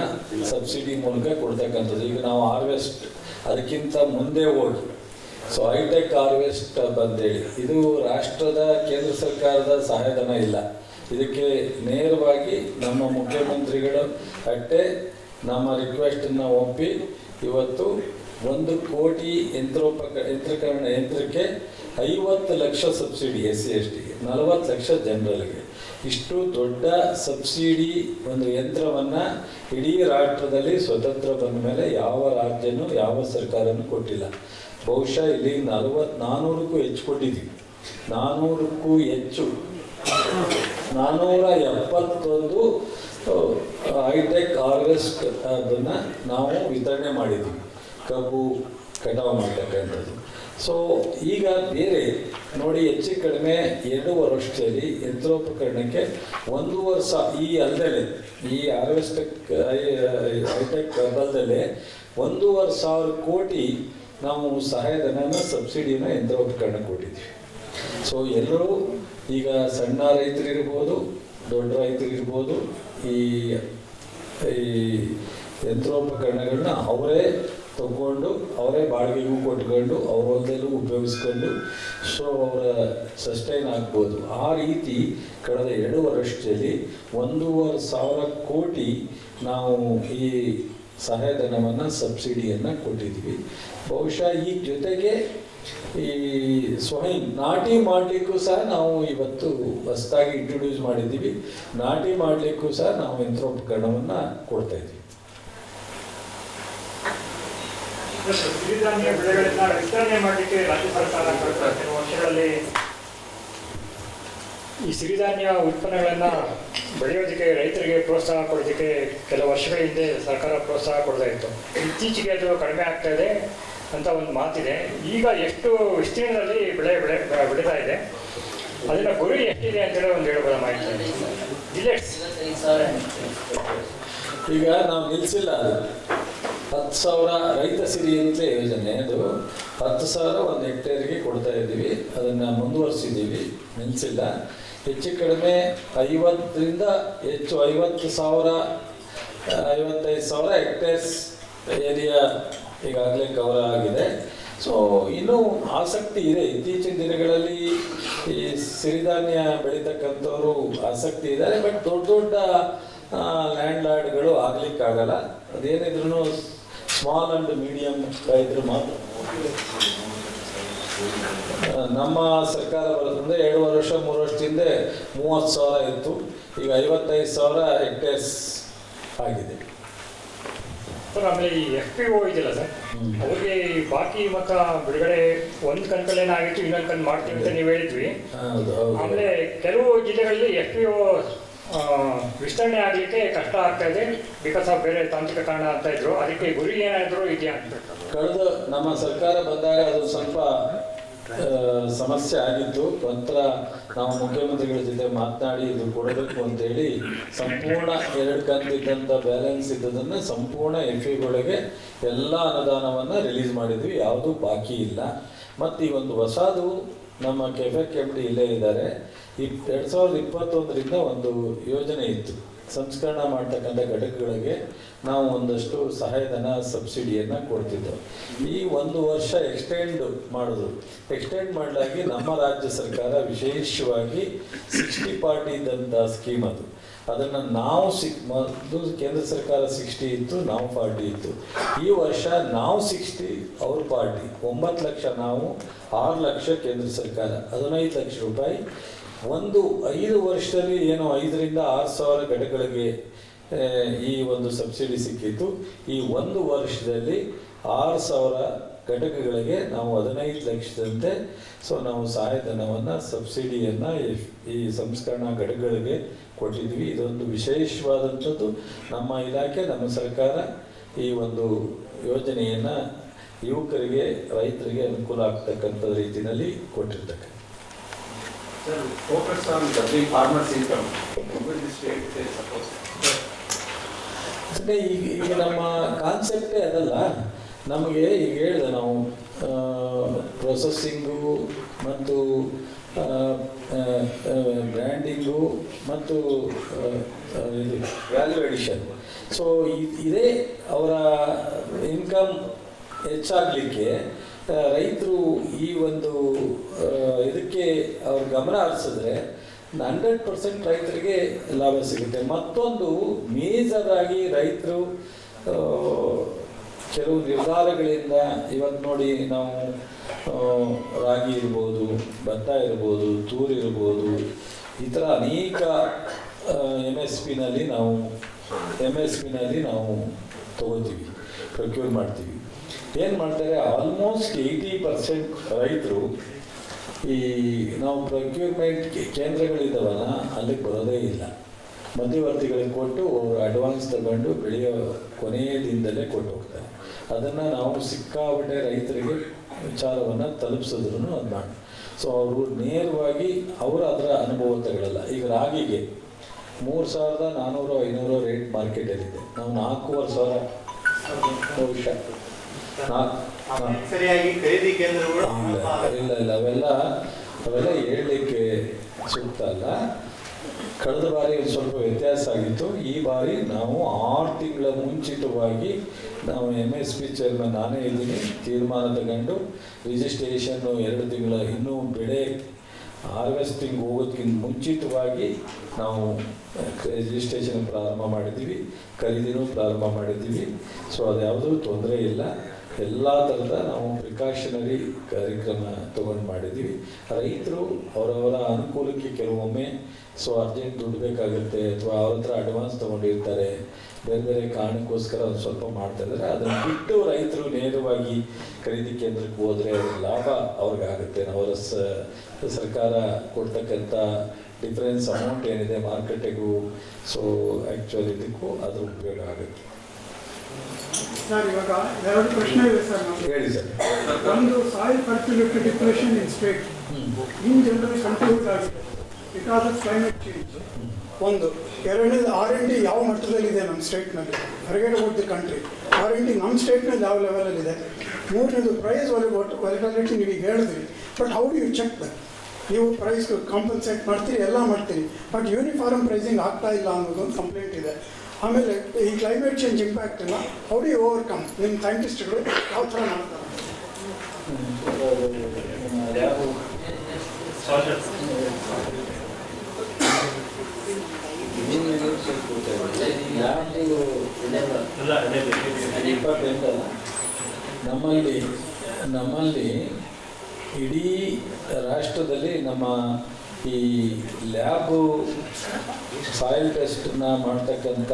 S2: ಸಬ್ಸಿಡಿ ಮೂಲಕ ಕೊಡ್ತಕ್ಕಂಥದ್ದು. ಈಗ ನಾವು ಹಾರ್ವೆಸ್ಟ್ ಅದಕ್ಕಿಂತ ಮುಂದೆ ಹೋಗಿ ಹೈಟೆಕ್ ಹಾರ್ವೆಸ್ಟ್ ಅಂತೇಳಿ, ಇದು ರಾಷ್ಟ್ರದ ಕೇಂದ್ರ ಸರ್ಕಾರದ ಸಹಾಯಧನ ಇಲ್ಲ. ಇದಕ್ಕೆ ನೇರವಾಗಿ ನಮ್ಮ ಮುಖ್ಯಮಂತ್ರಿಗಳು ನಮ್ಮ ರಿಕ್ವೆಸ್ಟನ್ನು ಒಪ್ಪಿ ಇವತ್ತು 1 ಕೋಟಿ ಯಂತ್ರಕ್ಕೆ 50 ಲಕ್ಷ ಸಬ್ಸಿಡಿ SC/STಗೆ, 40 ಲಕ್ಷ ಜನರಲ್ಗೆ. ಇಷ್ಟು ದೊಡ್ಡ ಸಬ್ಸಿಡಿ ಒಂದು ಯಂತ್ರವನ್ನು ಇಡೀ ರಾಷ್ಟ್ರದಲ್ಲಿ ಸ್ವತಂತ್ರ ಬಂದ ಮೇಲೆ ಯಾವ ರಾಜ್ಯನೂ ಯಾವ ಸರ್ಕಾರನೂ ಕೊಟ್ಟಿಲ್ಲ. ಬಹುಶಃ ಇಲ್ಲಿ 400ಕ್ಕೂ ಹೆಚ್ಚು ಕೊಟ್ಟಿದ್ದೀವಿ. 400ಕ್ಕೂ ಹೆಚ್ಚು 471 ಹೈಟೆಕ್ ಹಾರ್ವೆಸ್ಟ್ ಅದನ್ನು ನಾವು ವಿತರಣೆ ಮಾಡಿದ್ದೀವಿ, ಕಬ್ಬು ಕಟಾವು ಮಾಡ್ತಕ್ಕಂಥದ್ದು. ಸೊ ಈಗ ಬೇರೆ ನೋಡಿ, ಹೆಚ್ಚು ಕಡಿಮೆ 2 ವರ್ಷದಲ್ಲಿ ಯಂತ್ರೋಪಕರಣಕ್ಕೆ 1 ವರ್ಷ ಈ ಅಲ್ಲದೆ ಈ ಹೈಟೆಕ್ ಅಲ್ಲದೆ 1,500 ಕೋಟಿ ನಾವು ಸಹಾಯಧನ ಸಬ್ಸಿಡಿನ ಯಂತ್ರೋಪಕರಣ ಕೊಟ್ಟಿದ್ದೀವಿ. ಸೊ ಎಲ್ಲರೂ ಈಗ ಸಣ್ಣ ರೈತರಿರ್ಬೋದು, ದೊಡ್ಡ ರೈತರಿರ್ಬೋದು, ಈ ಯಂತ್ರೋಪಕರಣಗಳನ್ನ ಅವರೇ ತಗೊಂಡು ಅವರೇ ಬಾಡಿಗೆಗೂ ಕೊಟ್ಕೊಂಡು ಅವ್ರ ಹೊಲದಲ್ಲೂ ಉಪಯೋಗಿಸ್ಕೊಂಡು ಸೊ ಅವರ ಸಸ್ಟೈನ್ ಆಗ್ಬೋದು. ಆ ರೀತಿ ಕಳೆದ 2 ವರ್ಷದಲ್ಲಿ 1,500 ಕೋಟಿ ನಾವು ಈ ಸಹಾಯಧನವನ್ನು ಸಬ್ಸಿಡಿಯನ್ನು ಕೊಟ್ಟಿದ್ವಿ. ಬಹುಶಃ ಈ ಜೊತೆಗೆ ಈ ಸ್ವಯಂ ನಾಟಿ ಮಾಡಲಿಕ್ಕೂ ಸಹ ನಾವು ಇವತ್ತು ಹೊಸದಾಗಿ ಇಂಟ್ರೊಡ್ಯೂಸ್ ಮಾಡಿದ್ದೀವಿ. ನಾಟಿ ಮಾಡಲಿಕ್ಕೂ ಸಹ ನಾವು ಯಂತ್ರೋಪಕರಣವನ್ನು ಕೊಡ್ತಾ ಇದ್ದೀವಿ.
S4: ಸಿರಿಧಾನ್ಯ ಬೆಳೆಗಳನ್ನ ವಿಸ್ತರಣೆ ಮಾಡಲಿಕ್ಕೆ ರಾಜ್ಯ ಸರ್ಕಾರ ಕೆಲವು ವರ್ಷಗಳಲ್ಲಿ ಈ ಸಿರಿಧಾನ್ಯ ಉತ್ಪನ್ನಗಳನ್ನು ಬೆಳೆಯೋದಕ್ಕೆ ರೈತರಿಗೆ ಪ್ರೋತ್ಸಾಹ ಕೊಡೋದಕ್ಕೆ ಕೆಲವು ವರ್ಷಗಳ ಹಿಂದೆ ಸರ್ಕಾರ ಪ್ರೋತ್ಸಾಹ ಕೊಡ್ತಾ ಇತ್ತು. ಇತ್ತೀಚೆಗೆ ಅದು ಕಡಿಮೆ ಆಗ್ತಾ ಇದೆ ಅಂತ ಒಂದು ಮಾತಿದೆ. ಈಗ ಎಷ್ಟು ವಿಸ್ತೀರ್ಣದಲ್ಲಿ ಬೆಳೀತಾ ಇದೆ, ಅದನ್ನ ಗುರಿ ಎಷ್ಟಿದೆ ಅಂತೇಳಿ ಒಂದು ಹೇಳ್ಬೋದ ಮಾಹಿತಿ ಡಿಲೆಟ್ಸ್.
S2: ಈಗ ನಾವು ನಿಲ್ಲಿಸಿಲ್ಲ, ಅದು 10,000 ರೈತ ಸಿರಿ ಅಂತಲೇ ಯೋಜನೆ, ಅದು 10,000 ಒಂದು ಹೆಕ್ಟೇರ್ಗೆ ಕೊಡ್ತಾ ಇದ್ದೀವಿ. ಅದನ್ನು ಮುಂದುವರಿಸಿದ್ದೀವಿ, ನಿಲ್ಲಿಸಿಲ್ಲ. ಹೆಚ್ಚು ಕಡಿಮೆ 50ರಿಂದ ಹೆಚ್ಚು 50,000 55,000 ಹೆಕ್ಟೇರ್ಸ್ ಏರಿಯಾ ಈಗಾಗಲೇ ಕವರ್ ಆಗಿದೆ. ಸೊ ಇನ್ನೂ ಆಸಕ್ತಿ ಇದೆ. ಇತ್ತೀಚಿನ ದಿನಗಳಲ್ಲಿ ಈ ಸಿರಿಧಾನ್ಯ ಬೆಳೀತಕ್ಕಂಥವ್ರು ಆಸಕ್ತಿ ಇದ್ದಾರೆ. ಬಟ್ ದೊಡ್ಡ ದೊಡ್ಡ ಲ್ಯಾಂಡ್ ಲಾರ್ಡ್ಗಳು ಆಗಲಿಕ್ಕಾಗಲ್ಲ. ಅದೇನಿದ್ರು ಸ್ಮಾಲ್ ಆ್ಯಂಡ್ ಮೀಡಿಯಮ್ ರೈತರು ಮಾತ್ರ. ನಮ್ಮ ಸರ್ಕಾರ ಬರೋದ್ರಿಂದ 2 ವರ್ಷ 3 ವರ್ಷದಿಂದ 30,000 ಇತ್ತು, ಈಗ 55,000 ಹೆಕ್ಟೇರ್ಸ್ ಆಗಿದೆ.
S4: ಸರ್, ಆಮೇಲೆ ಈ FPO ಇದೆಯಲ್ಲ ಸರ್, ಅವ್ರಿಗೆ ಬಾಕಿ ಮತ್ತ ಬಿಡುಗಡೆ ಒಂದು ಕಂತಲ್ಲೇನ ಆಗಿತ್ತು, ಇನ್ನೊಂದು ಕಂತು ಮಾಡ್ತೀವಿ ಅಂತ ನೀವು ಹೇಳಿದ್ವಿ. ಆಮೇಲೆ ಕೆಲವು ಜಿಲ್ಲೆಗಳಲ್ಲಿ FPO ವಿಸ್ತರಣೆ ಆಗಲಿಕ್ಕೆ ಕಷ್ಟ ಆಗ್ತಾ ಇದೆ ಬಿಕಾಸ್ ಆಫ್ ಬೇರೆ ತಾಂತ್ರಿಕ ಕಾರಣ ಅಂತ ಇದ್ರು. ಅದಕ್ಕೆ ಗುರಿ ಏನಾದರೂ ಇದೆಯಾ ಅಂತ
S2: ಕಳೆದ ನಮ್ಮ ಸರ್ಕಾರ ಬಂದಾಗ ಅದು ಸ್ವಲ್ಪ ಸಮಸ್ಯೆ ಆಗಿತ್ತು. ನಂತರ ನಾವು ಮುಖ್ಯಮಂತ್ರಿಗಳ ಜೊತೆ ಮಾತನಾಡಿ ಇದು ಕೊಡಬೇಕು ಅಂತೇಳಿ ಸಂಪೂರ್ಣ 2 ಕಂತು ಇದ್ದಂಥ ಬ್ಯಾಲೆನ್ಸ್ ಇದ್ದದನ್ನು ಸಂಪೂರ್ಣ FPOಗಳಿಗೆ ಎಲ್ಲ ಅನುದಾನವನ್ನು ರಿಲೀಸ್ ಮಾಡಿದ್ವಿ. ಯಾವುದೂ ಬಾಕಿ ಇಲ್ಲ. ಮತ್ತು ಈ ಒಂದು ಹೊಸದು ನಮ್ಮ ಕೆಫೆಕ್ MD ಇಲ್ಲೇ ಇದ್ದಾರೆ. ಈ 2021ರಿಂದ ಒಂದು ಯೋಜನೆ ಇತ್ತು, ಸಂಸ್ಕರಣ ಮಾಡ್ತಕ್ಕಂಥ ಘಟಕಗಳಿಗೆ ನಾವು ಒಂದಷ್ಟು ಸಹಾಯಧನ ಸಬ್ಸಿಡಿಯನ್ನು ಕೊಡ್ತಿದ್ದೆವು. ಈ 1 ವರ್ಷ ಎಕ್ಸ್ಟೆಂಡ್ ಮಾಡಿದ್ರು. ಎಕ್ಸ್ಟೆಂಡ್ ಮಾಡಲಾಗಿ ನಮ್ಮ ರಾಜ್ಯ ಸರ್ಕಾರ ವಿಶೇಷವಾಗಿ 60-40 ಇದ್ದಂಥ ಸ್ಕೀಮ್ ಅದು, ಅದನ್ನು ನಾವು ಮೊದಲು ಕೇಂದ್ರ ಸರ್ಕಾರ 60 ಇತ್ತು, ನಾವು 40 ಇತ್ತು. ಈ ವರ್ಷ ನಾವು 60, ಅವ್ರ 40. 9 ಲಕ್ಷ ನಾವು, 6 ಲಕ್ಷ ಕೇಂದ್ರ ಸರ್ಕಾರ, 15 ಲಕ್ಷ ರೂಪಾಯಿ. 5 ವರ್ಷದಲ್ಲಿ ಏನು 5ರಿಂದ 6,000 ಘಟಕಗಳಿಗೆ ಈ ಒಂದು ಸಬ್ಸಿಡಿ ಸಿಕ್ಕಿತ್ತು. ಈ 1 ವರ್ಷದಲ್ಲಿ 6,000 ಘಟಕಗಳಿಗೆ ನಾವು 15 ಲಕ್ಷದಂತೆ ಸೊ ನಾವು ಸಹಾಯಧನವನ್ನು ಸಬ್ಸಿಡಿಯನ್ನು ಈ ಸಂಸ್ಕರಣಾ ಘಟಕಗಳಿಗೆ ಕೊಟ್ಟಿದ್ವಿ. ಇದೊಂದು ವಿಶೇಷವಾದಂಥದ್ದು. ನಮ್ಮ ಇಲಾಖೆ, ನಮ್ಮ ಸರ್ಕಾರ ಈ ಒಂದು ಯೋಜನೆಯನ್ನು ಯುವಕರಿಗೆ, ರೈತರಿಗೆ ಅನುಕೂಲ ಆಗ್ತಕ್ಕಂಥ ರೀತಿಯಲ್ಲಿ ಕೊಟ್ಟಿರ್ತಕ್ಕಂಥ.
S5: Focus on doubling farmers' income. Will the state support?
S2: ಈಗ ನಮ್ಮ ಕಾನ್ಸೆಪ್ಟೇ ಅದಲ್ಲ. ನಮಗೆ ಈಗ ಹೇಳಿದೆ ನಾವು ಪ್ರೊಸೆಸ್ಸಿಂಗು ಮತ್ತು ಬ್ರ್ಯಾಂಡಿಂಗು ಮತ್ತು ಇದು ವ್ಯಾಲ್ಯೂ ಎಡಿಷನ್. ಸೊ ಇದೇ ಅವರ ಇನ್ಕಮ್ ಹೆಚ್ಚಾಗಲಿಕ್ಕೆ ರೈತರು ಈ ಒಂದು ಇದಕ್ಕೆ ಅವ್ರ ಗಮನ ಹರಿಸಿದ್ರೆ 100% ರೈತರಿಗೆ ಲಾಭ ಸಿಗುತ್ತೆ. ಮತ್ತೊಂದು ಮೇಜರ್ ಆಗಿ ರೈತರು ಕೆಲವು ನಿರ್ಧಾರಗಳಿಂದ ಇವತ್ತು ನೋಡಿ, ನಾವು ರಾಗಿ ಇರ್ಬೋದು, ಭತ್ತ ಇರ್ಬೋದು, ತೂರು ಇರ್ಬೋದು, ಈ ಥರ ಅನೇಕ MSPನಲ್ಲಿ ನಾವು ತಗೋತೀವಿ, ಪ್ರೊಕ್ಯೂರ್ ಮಾಡ್ತೀವಿ. ಏನು ಮಾಡ್ತಾರೆ, ಆಲ್ಮೋಸ್ಟ್ 80% ರೈತರು ಈ ನಾವು ಪ್ರೊಕ್ಯೂರ್ಮೆಂಟ್ ಕೇಂದ್ರಗಳಿದ್ದಾವಲ್ಲ ಅಲ್ಲಿಗೆ ಬರೋದೇ ಇಲ್ಲ. ಮಧ್ಯವರ್ತಿಗಳಿಗೆ ಕೊಟ್ಟು ಅವರು ಅಡ್ವಾನ್ಸ್ ತಗೊಂಡು ಬೆಳೆಯೋ ಕೊನೆಯ ದಿನದಲ್ಲೇ ಕೊಟ್ಟು ಹೋಗ್ತಾರೆ. ಅದನ್ನು ನಾವು ಸಿಕ್ಕಾಪಟ್ಟೆ ರೈತರಿಗೆ ವಿಚಾರವನ್ನು ತಲುಪಿಸಿದ್ರು ಅದು ಮಾಡಿ. ಸೊ ಅವರು ನೇರವಾಗಿ ಅವರು ಅದರ ಅನುಭವ ತಗೊಳ್ಳಲ್ಲ. ಈಗ ರಾಗಿಗೆ 3,400-500 ರೇಟ್ ಮಾರ್ಕೆಟಲ್ಲಿದೆ. ನಾವು 4,500
S6: ಸರಿಯಾಗಿ ಖರೀದಿ ಕೇಂದ್ರಗಳು
S2: ಇಲ್ಲ ಅವೆಲ್ಲ ಹೇಳಲಿಕ್ಕೆ ಸೂಕ್ತ ಅಲ್ಲ. ಕಳೆದ ಬಾರಿ ಸ್ವಲ್ಪ ವ್ಯತ್ಯಾಸ ಆಗಿತ್ತು. ಈ ಬಾರಿ ನಾವು 6 ತಿಂಗಳ ಮುಂಚಿತವಾಗಿ ನಾವು MSP ಚೇರ್ಮನ್ ನಾನೇ ಇದ್ದೀನಿ ತೀರ್ಮಾನ ತಗೊಂಡು ರಿಜಿಸ್ಟ್ರೇಷನ್ 2 ತಿಂಗಳ ಇನ್ನೂ ಬೆಳೆ ಹಾರ್ವೆಸ್ಟಿಂಗ್ ಹೋಗೋದಕ್ಕಿಂತ ಮುಂಚಿತವಾಗಿ ನಾವು ರಿಜಿಸ್ಟ್ರೇಷನ್ ಪ್ರಾರಂಭ ಮಾಡಿದ್ದೀವಿ, ಖರೀದಿನೂ ಪ್ರಾರಂಭ ಮಾಡಿದ್ದೀವಿ. ಸೊ ಅದ್ಯಾವುದೂ ತೊಂದರೆ ಇಲ್ಲ. ಎಲ್ಲ ಥರದ ನಾವು ಪ್ರಿಕಾಷನರಿ ಕಾರ್ಯಕ್ರಮ ತೊಗೊಂಡು ಮಾಡಿದ್ದೀವಿ. ರೈತರು ಅವರವರ ಅನುಕೂಲಕ್ಕೆ ಕೆಲವೊಮ್ಮೆ ಅರ್ಜೆಂಟ್ ದುಡ್ಡು ಬೇಕಾಗುತ್ತೆ ಅಥವಾ ಅವ್ರ ಹತ್ರ ಅಡ್ವಾನ್ಸ್ ತೊಗೊಂಡಿರ್ತಾರೆ, ಬೇರೆ ಕಾರಣಕ್ಕೋಸ್ಕರ ಒಂದು ಸ್ವಲ್ಪ ಮಾಡ್ತಾ ಇದ್ದಾರೆ. ಅದನ್ನು ಬಿಟ್ಟು ರೈತರು ನೇರವಾಗಿ ಖರೀದಿ ಕೇಂದ್ರಕ್ಕೆ ಹೋದರೆ ಲಾಭ ಅವ್ರಿಗಾಗುತ್ತೆ. ಅವರ ಸರ್ಕಾರ ಕೊಡ್ತಕ್ಕಂಥ ಡಿಫರೆನ್ಸ್ ಅಮೌಂಟ್ ಏನಿದೆ ಮಾರ್ಕೆಟಿಗೂ ಆ್ಯಕ್ಚುಲಿ ಇದಕ್ಕೂ ಅದು ಉಪಯೋಗ ಆಗುತ್ತೆ.
S3: ಸರ್, ಇವಾಗ 2 ಪ್ರಶ್ನೆ ಇದೆ ಸರ್.
S2: ಹೇಳಿ ಸರ್.
S3: ಒಂದು, soil fertility depression in state in general control ಆಗಿದೆ ಬಿಕಾಸ್ ಆಫ್ ಕ್ಲೈಮೇಟ್ ಚೇಂಜ್. ಒಂದು. ಎರಡನೇದು R&D ಯಾವ ಮಟ್ಟದಲ್ಲಿದೆ ನಮ್ಮ ಸ್ಟೇಟ್ನಲ್ಲಿ, ಹೊರಗಡೆ ಹೋದ ಕಂಟ್ರಿ R&D ನಮ್ಮ ಸ್ಟೇಟ್ನಲ್ಲಿ ಯಾವ ಲೆವೆಲಲ್ಲಿದೆ. ಮೂರನೇದು, ಪ್ರೈಸ್ ವಾಲಿಬಿಲಿಟಿ ನೀವು ಈಗ ಹೇಳಿದ್ರಿ, but how do you check that? ನೀವು ಪ್ರೈಸ್ ಕಾಂಪನ್ಸೇಟ್ ಮಾಡ್ತೀರಿ, ಎಲ್ಲ ಮಾಡ್ತೀರಿ, ಬಟ್ ಯೂನಿಫಾರ್ಮ್ ಪ್ರೈಸಿಂಗ್ ಆಗ್ತಾ ಇಲ್ಲ ಅನ್ನೋದೊಂದು ಕಂಪ್ಲೇಂಟ್ ಇದೆ. ಆಮೇಲೆ ಈ ಕ್ಲೈಮೇಟ್ ಚೇಂಜ್ ಇಂಪ್ಯಾಕ್ಟನ್ನು ಹೌ ಡು ಯು ಓವರ್ಕಮ್? ನಿಮ್ಮ ಸೈಂಟಿಸ್ಟ್ಗಳು ಯಾವ ಥರ ಮಾಡ್ತಾರೆ?
S2: ನಮ್ಮಲ್ಲಿ ಇಡೀ ರಾಷ್ಟ್ರದಲ್ಲಿ ನಮ್ಮ ಈ ಲ್ಯಾಬು ಸಾಯಿಲ್ ಟೆಸ್ಟನ್ನ ಮಾಡ್ತಕ್ಕಂಥ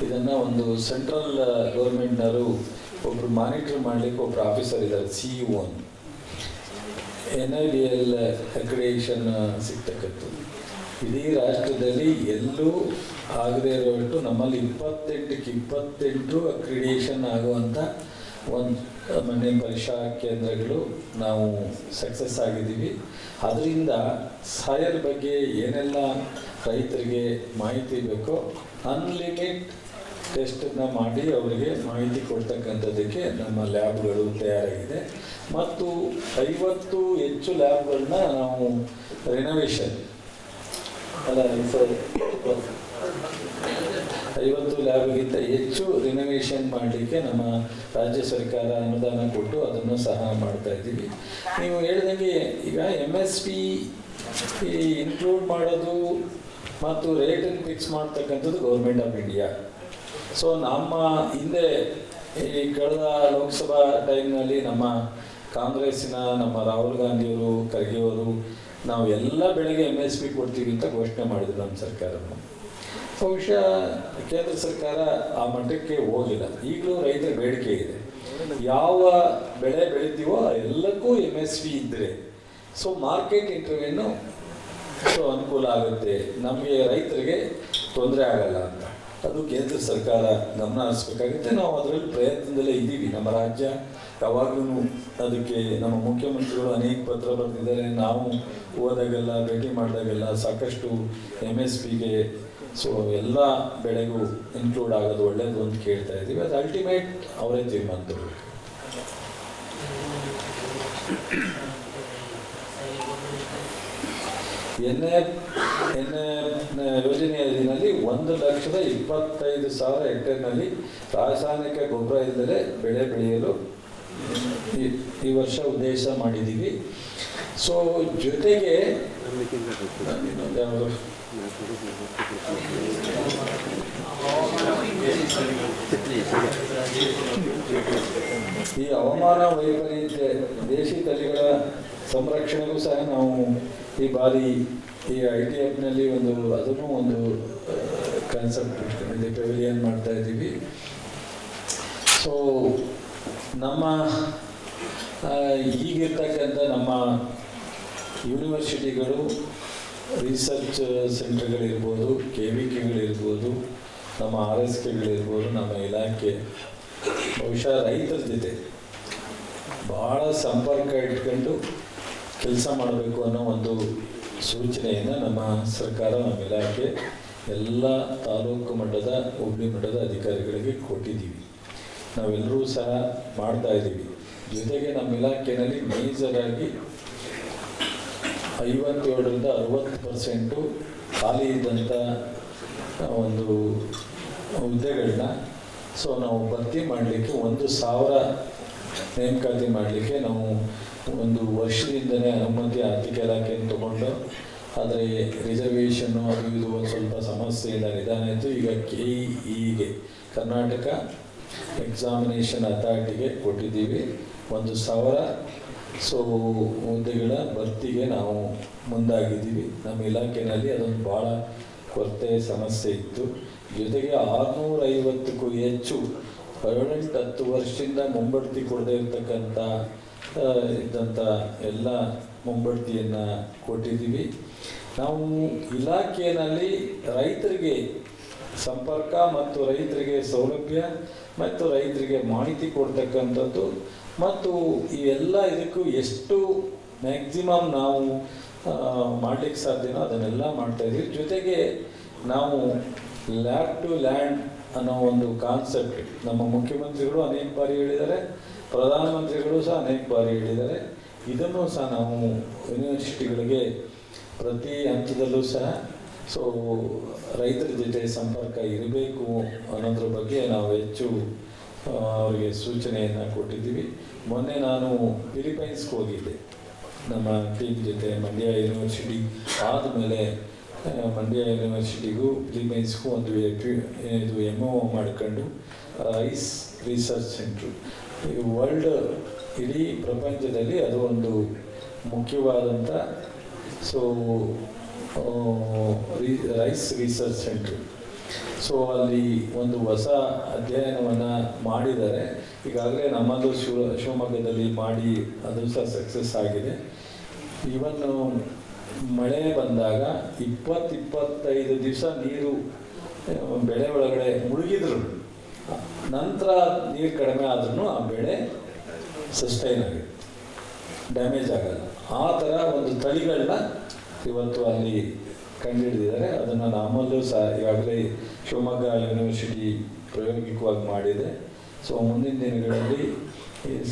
S2: ಇದನ್ನು ಒಂದು ಸೆಂಟ್ರಲ್ ಗೌರ್ಮೆಂಟ್ನವರು ಒಬ್ಬರು ಮಾನಿಟರ್ ಮಾಡಲಿಕ್ಕೆ ಒಬ್ಬರು ಆಫೀಸರ್ ಇದ್ದಾರೆ, CEO NIDL ಅಕ್ರಿಡೇಷನ್ ಸಿಗ್ತಕ್ಕಂಥದ್ದು. ಇಡೀ ರಾಷ್ಟ್ರದಲ್ಲಿ ಎಲ್ಲೂ ಆಗದೇ ಇರೋಷ್ಟು ನಮ್ಮಲ್ಲಿ 28ಕ್ಕೆ 28 ಅಕ್ರಿಡೇಷನ್ ಆಗುವಂಥ ಒಂದು ಮನೆ ಪರೀಕ್ಷಾ ಕೇಂದ್ರಗಳು ನಾವು ಸಕ್ಸಸ್ ಆಗಿದ್ದೀವಿ. ಅದರಿಂದ ಸಾಯಿಲ್ ಬಗ್ಗೆ ಏನೆಲ್ಲ ರೈತರಿಗೆ ಮಾಹಿತಿ ಬೇಕೋ ಅನ್ಲಿಮಿಟ್ ಟೆಸ್ಟನ್ನು ಮಾಡಿ ಅವರಿಗೆ ಮಾಹಿತಿ ಕೊಡ್ತಕ್ಕಂಥದ್ದಕ್ಕೆ ನಮ್ಮ ಲ್ಯಾಬ್ಗಳು ತಯಾರಾಗಿದೆ. ಮತ್ತು 50 ಹೆಚ್ಚು ಲ್ಯಾಬ್ಗಳನ್ನ ನಾವು ರಿನೋವೇಷನ್ 50 ಲ್ಯಾಬ್ಗಿಂತ ಹೆಚ್ಚು ರಿನೋವೇಷನ್ ಮಾಡಲಿಕ್ಕೆ ನಮ್ಮ ರಾಜ್ಯ ಸರ್ಕಾರ ಅನುದಾನ ಕೊಟ್ಟು ಅದನ್ನು ಸಹ ಮಾಡ್ತಾ ಇದ್ದೀವಿ. ನೀವು ಹೇಳಿದಂಗೆ ಈಗ MSP ಇನ್ಕ್ಲೂಡ್ ಮಾಡೋದು ಮತ್ತು ರೇಟನ್ನು ಫಿಕ್ಸ್ ಮಾಡ್ತಕ್ಕಂಥದ್ದು ಗೌರ್ಮೆಂಟ್ ಆಫ್ ಇಂಡಿಯಾ. ಸೊ ನಮ್ಮ ಹಿಂದೆ ಈ ಕಳೆದ ಲೋಕಸಭಾ ಟೈಮ್ನಲ್ಲಿ ನಮ್ಮ ಕಾಂಗ್ರೆಸ್ಸಿನ ನಮ್ಮ ರಾಹುಲ್ ಗಾಂಧಿಯವರು, ಖರ್ಗೆಯವರು ನಾವು ಎಲ್ಲ ಬೆಳೆಗೆ MSP ಕೊಡ್ತೀವಿ ಅಂತ ಘೋಷಣೆ ಮಾಡಿದ್ರು ನಮ್ಮ ಸರ್ಕಾರವನ್ನು. ಬಹುಶಃ ಕೇಂದ್ರ ಸರ್ಕಾರ ಆ ಮಟ್ಟಕ್ಕೆ ಹೋಗಿಲ್ಲ. ಈಗಲೂ ರೈತರ ಬೇಡಿಕೆ ಇದೆ. ಯಾವ ಬೆಳೆ ಬೆಳಿತೀವೋ ಎಲ್ಲಕ್ಕೂ MSP ಇದ್ದರೆ ಮಾರ್ಕೆಟ್ ಇಂಟರ್ವ್ಯೂನು ಅನುಕೂಲ ಆಗುತ್ತೆ, ನಮಗೆ ರೈತರಿಗೆ ತೊಂದರೆ ಆಗಲ್ಲ ಅಂತ. ಅದು ಕೇಂದ್ರ ಸರ್ಕಾರ ಗಮನ ಹರಿಸ್ಬೇಕಾಗುತ್ತೆ. ನಾವು ಅದರಲ್ಲಿ ಪ್ರಯತ್ನದಲ್ಲೇ ಇದ್ದೀವಿ. ನಮ್ಮ ರಾಜ್ಯ ಯಾವಾಗಲೂ ಅದಕ್ಕೆ ನಮ್ಮ ಮುಖ್ಯಮಂತ್ರಿಗಳು ಅನೇಕ ಪತ್ರ ಬರೆದಿದ್ದಾರೆ. ನಾವು ಹೋದಾಗೆಲ್ಲ ಭೇಟಿ ಮಾಡಿದಾಗೆಲ್ಲ ಸಾಕಷ್ಟು MSPಗೆ ಎಲ್ಲ ಬೆಳೆಗೂ ಇನ್ಕ್ಲೂಡ್ ಆಗೋದು ಒಳ್ಳೇದು ಅಂತ ಕೇಳ್ತಾ ಇದ್ದೀವಿ. ಅದು ಅಲ್ಟಿಮೇಟ್ ಅವರೇ ತೀರ್ಮಾನ ತಗೋಬೇಕು. NF ಯೋಜನೆಯ ಅಧೀನಲ್ಲಿ 1,25,000 ಹೆಕ್ಟೇರ್ನಲ್ಲಿ ರಾಸಾಯನಿಕ ಗೊಬ್ಬರ ಇಲ್ಲದೆ ಬೆಳೆ ಬೆಳೆಯಲು ಈ ವರ್ಷ ಉದ್ದೇಶ ಮಾಡಿದ್ದೀವಿ. ಜೊತೆಗೆ ಈ ಹವಾಮಾನ ವೈಪರೀತ್ಯ ದೇಶಿ ತಳಿಗಳ ಸಂರಕ್ಷಣೆಗೂ ಸಹ ನಾವು ಈ ಬಾರಿ ಈ ITFನಲ್ಲಿ ಅದನ್ನು ಒಂದು ಕಾನ್ಸೆಪ್ಟ್ ಇಟ್ಕೊಂಡಿದ್ದೀವಿ, ಪೆವಿಲಿಯನ್ ಮಾಡ್ತಾ ಇದ್ದೀವಿ. ನಮ್ಮ ಈಗಿರ್ತಕ್ಕಂಥ ನಮ್ಮ ಯೂನಿವರ್ಸಿಟಿಗಳು ರಿಸರ್ಚ್ ಸೆಂಟರ್ಗಳಿರ್ಬೋದು, KVKಗಳಿರ್ಬೋದು, ನಮ್ಮ RSKಗಳಿರ್ಬೋದು, ನಮ್ಮ ಇಲಾಖೆ ಬಹುಶಃ ರೈತರ ಜೊತೆ ಭಾಳ ಸಂಪರ್ಕ ಇಟ್ಕೊಂಡು ಕೆಲಸ ಮಾಡಬೇಕು ಅನ್ನೋ ಒಂದು ಸೂಚನೆಯನ್ನು ನಮ್ಮ ಸರ್ಕಾರ, ನಮ್ಮ ಇಲಾಖೆ ಎಲ್ಲ ತಾಲೂಕು ಮಟ್ಟದ, ಹೋಬಳಿ ಮಟ್ಟದ ಅಧಿಕಾರಿಗಳಿಗೆ ಕೊಟ್ಟಿದ್ದೀವಿ. ನಾವೆಲ್ಲರೂ ಸಹ ಮಾಡ್ತಾ ಇದ್ದೀವಿ. ಜೊತೆಗೆ ನಮ್ಮ ಇಲಾಖೆಯಲ್ಲಿ ಮೇಜರಾಗಿ 57ರಿಂದ 60% ಖಾಲಿ ಇದ್ದಂಥ ಒಂದು ಹುದ್ದೆಗಳನ್ನ ನಾವು ಭರ್ತಿ ಮಾಡಲಿಕ್ಕೆ 1,000 ನೇಮಕಾತಿ ಮಾಡಲಿಕ್ಕೆ ನಾವು ಒಂದು ವರ್ಷದಿಂದಲೇ ಅನುಮತಿ ಆರ್ಥಿಕ ಇಲಾಖೆಯನ್ನು ತಗೊಂಡು, ಆದರೆ ರಿಸರ್ವೇಷನ್ನು ಅದು ಇದು ಒಂದು ಸ್ವಲ್ಪ ಸಮಸ್ಯೆಯಿಂದ ನಿಧಾನ ಆಯಿತು. ಈಗ KEಗೆ, ಕರ್ನಾಟಕ ಎಕ್ಸಾಮಿನೇಷನ್ ಅಥಾರಿಟಿಗೆ ಕೊಟ್ಟಿದ್ದೀವಿ 1,000 ಹುದ್ದೆಗಳ ಭರ್ತಿಗೆ ನಾವು ಮುಂದಾಗಿದ್ದೀವಿ. ನಮ್ಮ ಇಲಾಖೆಯಲ್ಲಿ ಅದೊಂದು ಭಾಳ ಕೊರತೆ ಸಮಸ್ಯೆ ಇತ್ತು. ಜೊತೆಗೆ 650ಕ್ಕೂ ಹೆಚ್ಚು 10 ವರ್ಷದಿಂದ ಮುಂಬಡ್ತಿ ಕೊಡದೇ ಇರ್ತಕ್ಕಂಥ ಇದ್ದಂಥ ಎಲ್ಲ ಮುಂಬಡ್ತಿಯನ್ನು ಕೊಟ್ಟಿದ್ದೀವಿ. ನಾವು ಇಲಾಖೆಯಲ್ಲಿ ರೈತರಿಗೆ ಸಂಪರ್ಕ ಮತ್ತು ರೈತರಿಗೆ ಸೌಲಭ್ಯ ಮತ್ತು ರೈತರಿಗೆ ಮಾಹಿತಿ ಕೊಡ್ತಕ್ಕಂಥದ್ದು ಮತ್ತು ಈ ಎಲ್ಲ ಇದಕ್ಕೂ ಎಷ್ಟು ಮ್ಯಾಕ್ಸಿಮಮ್ ನಾವು ಮಾಡಲಿಕ್ಕೆ ಸಾಧ್ಯನೋ ಅದನ್ನೆಲ್ಲ ಮಾಡ್ತಾಯಿದ್ದೀವಿ. ಜೊತೆಗೆ ನಾವು ಲ್ಯಾಬ್ ಟು ಲ್ಯಾಂಡ್ ಅನ್ನೋ ಒಂದು ಕಾನ್ಸೆಪ್ಟ್ ನಮ್ಮ ಮುಖ್ಯಮಂತ್ರಿಗಳು ಅನೇಕ ಬಾರಿ ಹೇಳಿದ್ದಾರೆ, ಪ್ರಧಾನಮಂತ್ರಿಗಳು ಸಹ ಅನೇಕ ಬಾರಿ ಹೇಳಿದ್ದಾರೆ. ಇದನ್ನು ಸಹ ನಾವು ಯೂನಿವರ್ಸಿಟಿಗಳಿಗೆ ಪ್ರತಿ ಹಂತದಲ್ಲೂ ಸಹ ರೈತರ ಜೊತೆ ಸಂಪರ್ಕ ಇರಬೇಕು ಅನ್ನೋದ್ರ ಬಗ್ಗೆ ನಾವು ಹೆಚ್ಚು ಅವರಿಗೆ ಸೂಚನೆಯನ್ನು ಕೊಟ್ಟಿದ್ದೀವಿ. ಮೊನ್ನೆ ನಾನು ಫಿಲಿಪೈನ್ಸ್ಗೆ ಹೋಗಿದ್ದೆ ನಮ್ಮ ಟೀಮ್ ಜೊತೆ. ಮಂಡ್ಯ ಯೂನಿವರ್ಸಿಟಿ ಆದಮೇಲೆ ಮಂಡ್ಯ ಯೂನಿವರ್ಸಿಟಿಗೂ ಫಿಲಿಪೈನ್ಸ್ಗೂ ಒಂದು ಇದು MOU ಮಾಡಿಕೊಂಡು ರೈಸ್ ರಿಸರ್ಚ್ ಸೆಂಟ್ರು ಈ ವರ್ಲ್ಡ್ ಇಡೀ ಪ್ರಪಂಚದಲ್ಲಿ ಅದು ಒಂದು ಮುಖ್ಯವಾದಂಥ ರೈಸ್ ರಿಸರ್ಚ್ ಸೆಂಟ್ರು. ಅಲ್ಲಿ ಒಂದು ಹೊಸ ಅಧ್ಯಯನವನ್ನು ಮಾಡಿದ್ದಾರೆ. ಈಗಾಗಲೇ ನಮ್ಮದು ಶಿವಮೊಗ್ಗದಲ್ಲಿ ಮಾಡಿ ಅದು ಸಹ ಸಕ್ಸಸ್ ಆಗಿದೆ. ಇವನ್ನು ಮಳೆ ಬಂದಾಗ 20-25 ದಿವಸ ನೀರು ಬೆಳೆ ಒಳಗಡೆ ಮುಳುಗಿದ್ರು ನಂತರ ನೀರು ಕಡಿಮೆ ಆದ್ರೂ ಆ ಬೆಳೆ ಸಸ್ಟೈನ್ ಆಗುತ್ತೆ, ಡ್ಯಾಮೇಜ್ ಆಗಲ್ಲ. ಆ ಥರ ಒಂದು ತಳಿಗಳನ್ನ ಇವತ್ತು ಅಲ್ಲಿ ಕಂಡುಹಿಡಿದಿದ್ದಾರೆ. ಅದನ್ನು ನಮ್ಮಲ್ಲೂ ಸಹ ಈಗಾಗಲೇ ಶಿವಮೊಗ್ಗ ಯೂನಿವರ್ಸಿಟಿ ಪ್ರಾಯೋಗಿಕವಾಗಿ ಮಾಡಿದೆ. ಮುಂದಿನ ದಿನಗಳಲ್ಲಿ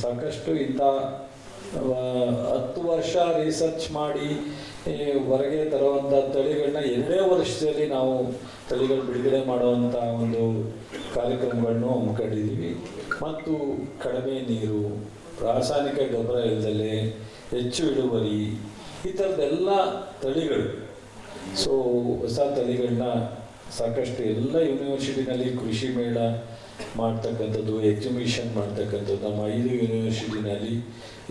S2: ಸಾಕಷ್ಟು ಇಂಥ 10 ವರ್ಷ ರಿಸರ್ಚ್ ಮಾಡಿ ಹೊರಗೆ ತರುವಂಥ ತಳಿಗಳನ್ನ 2 ವರ್ಷದಲ್ಲಿ ನಾವು ತಳಿಗಳು ಬಿಡುಗಡೆ ಮಾಡುವಂಥ ಒಂದು ಕಾರ್ಯಕ್ರಮಗಳನ್ನು ಹಮ್ಮಿಕೊಂಡಿದ್ದೀವಿ. ಮತ್ತು ಕಡಿಮೆ ನೀರು, ರಾಸಾಯನಿಕ ಗೊಬ್ಬರ ಇಲ್ಲದಲ್ಲೇ ಹೆಚ್ಚು ಇಳುವರಿ, ಈ ಥರದ್ದೆಲ್ಲ ತಳಿಗಳು ಹೊಸ ತಳಿಗಳನ್ನ ಸಾಕಷ್ಟು ಎಲ್ಲ ಯೂನಿವರ್ಸಿಟಿನಲ್ಲಿ ಕೃಷಿ ಮೇಳ ಮಾಡ್ತಕ್ಕಂಥದ್ದು, ಎಕ್ಸಿಬಿಷನ್ ಮಾಡ್ತಕ್ಕಂಥದ್ದು ನಮ್ಮ 5 ಯೂನಿವರ್ಸಿಟಿನಲ್ಲಿ.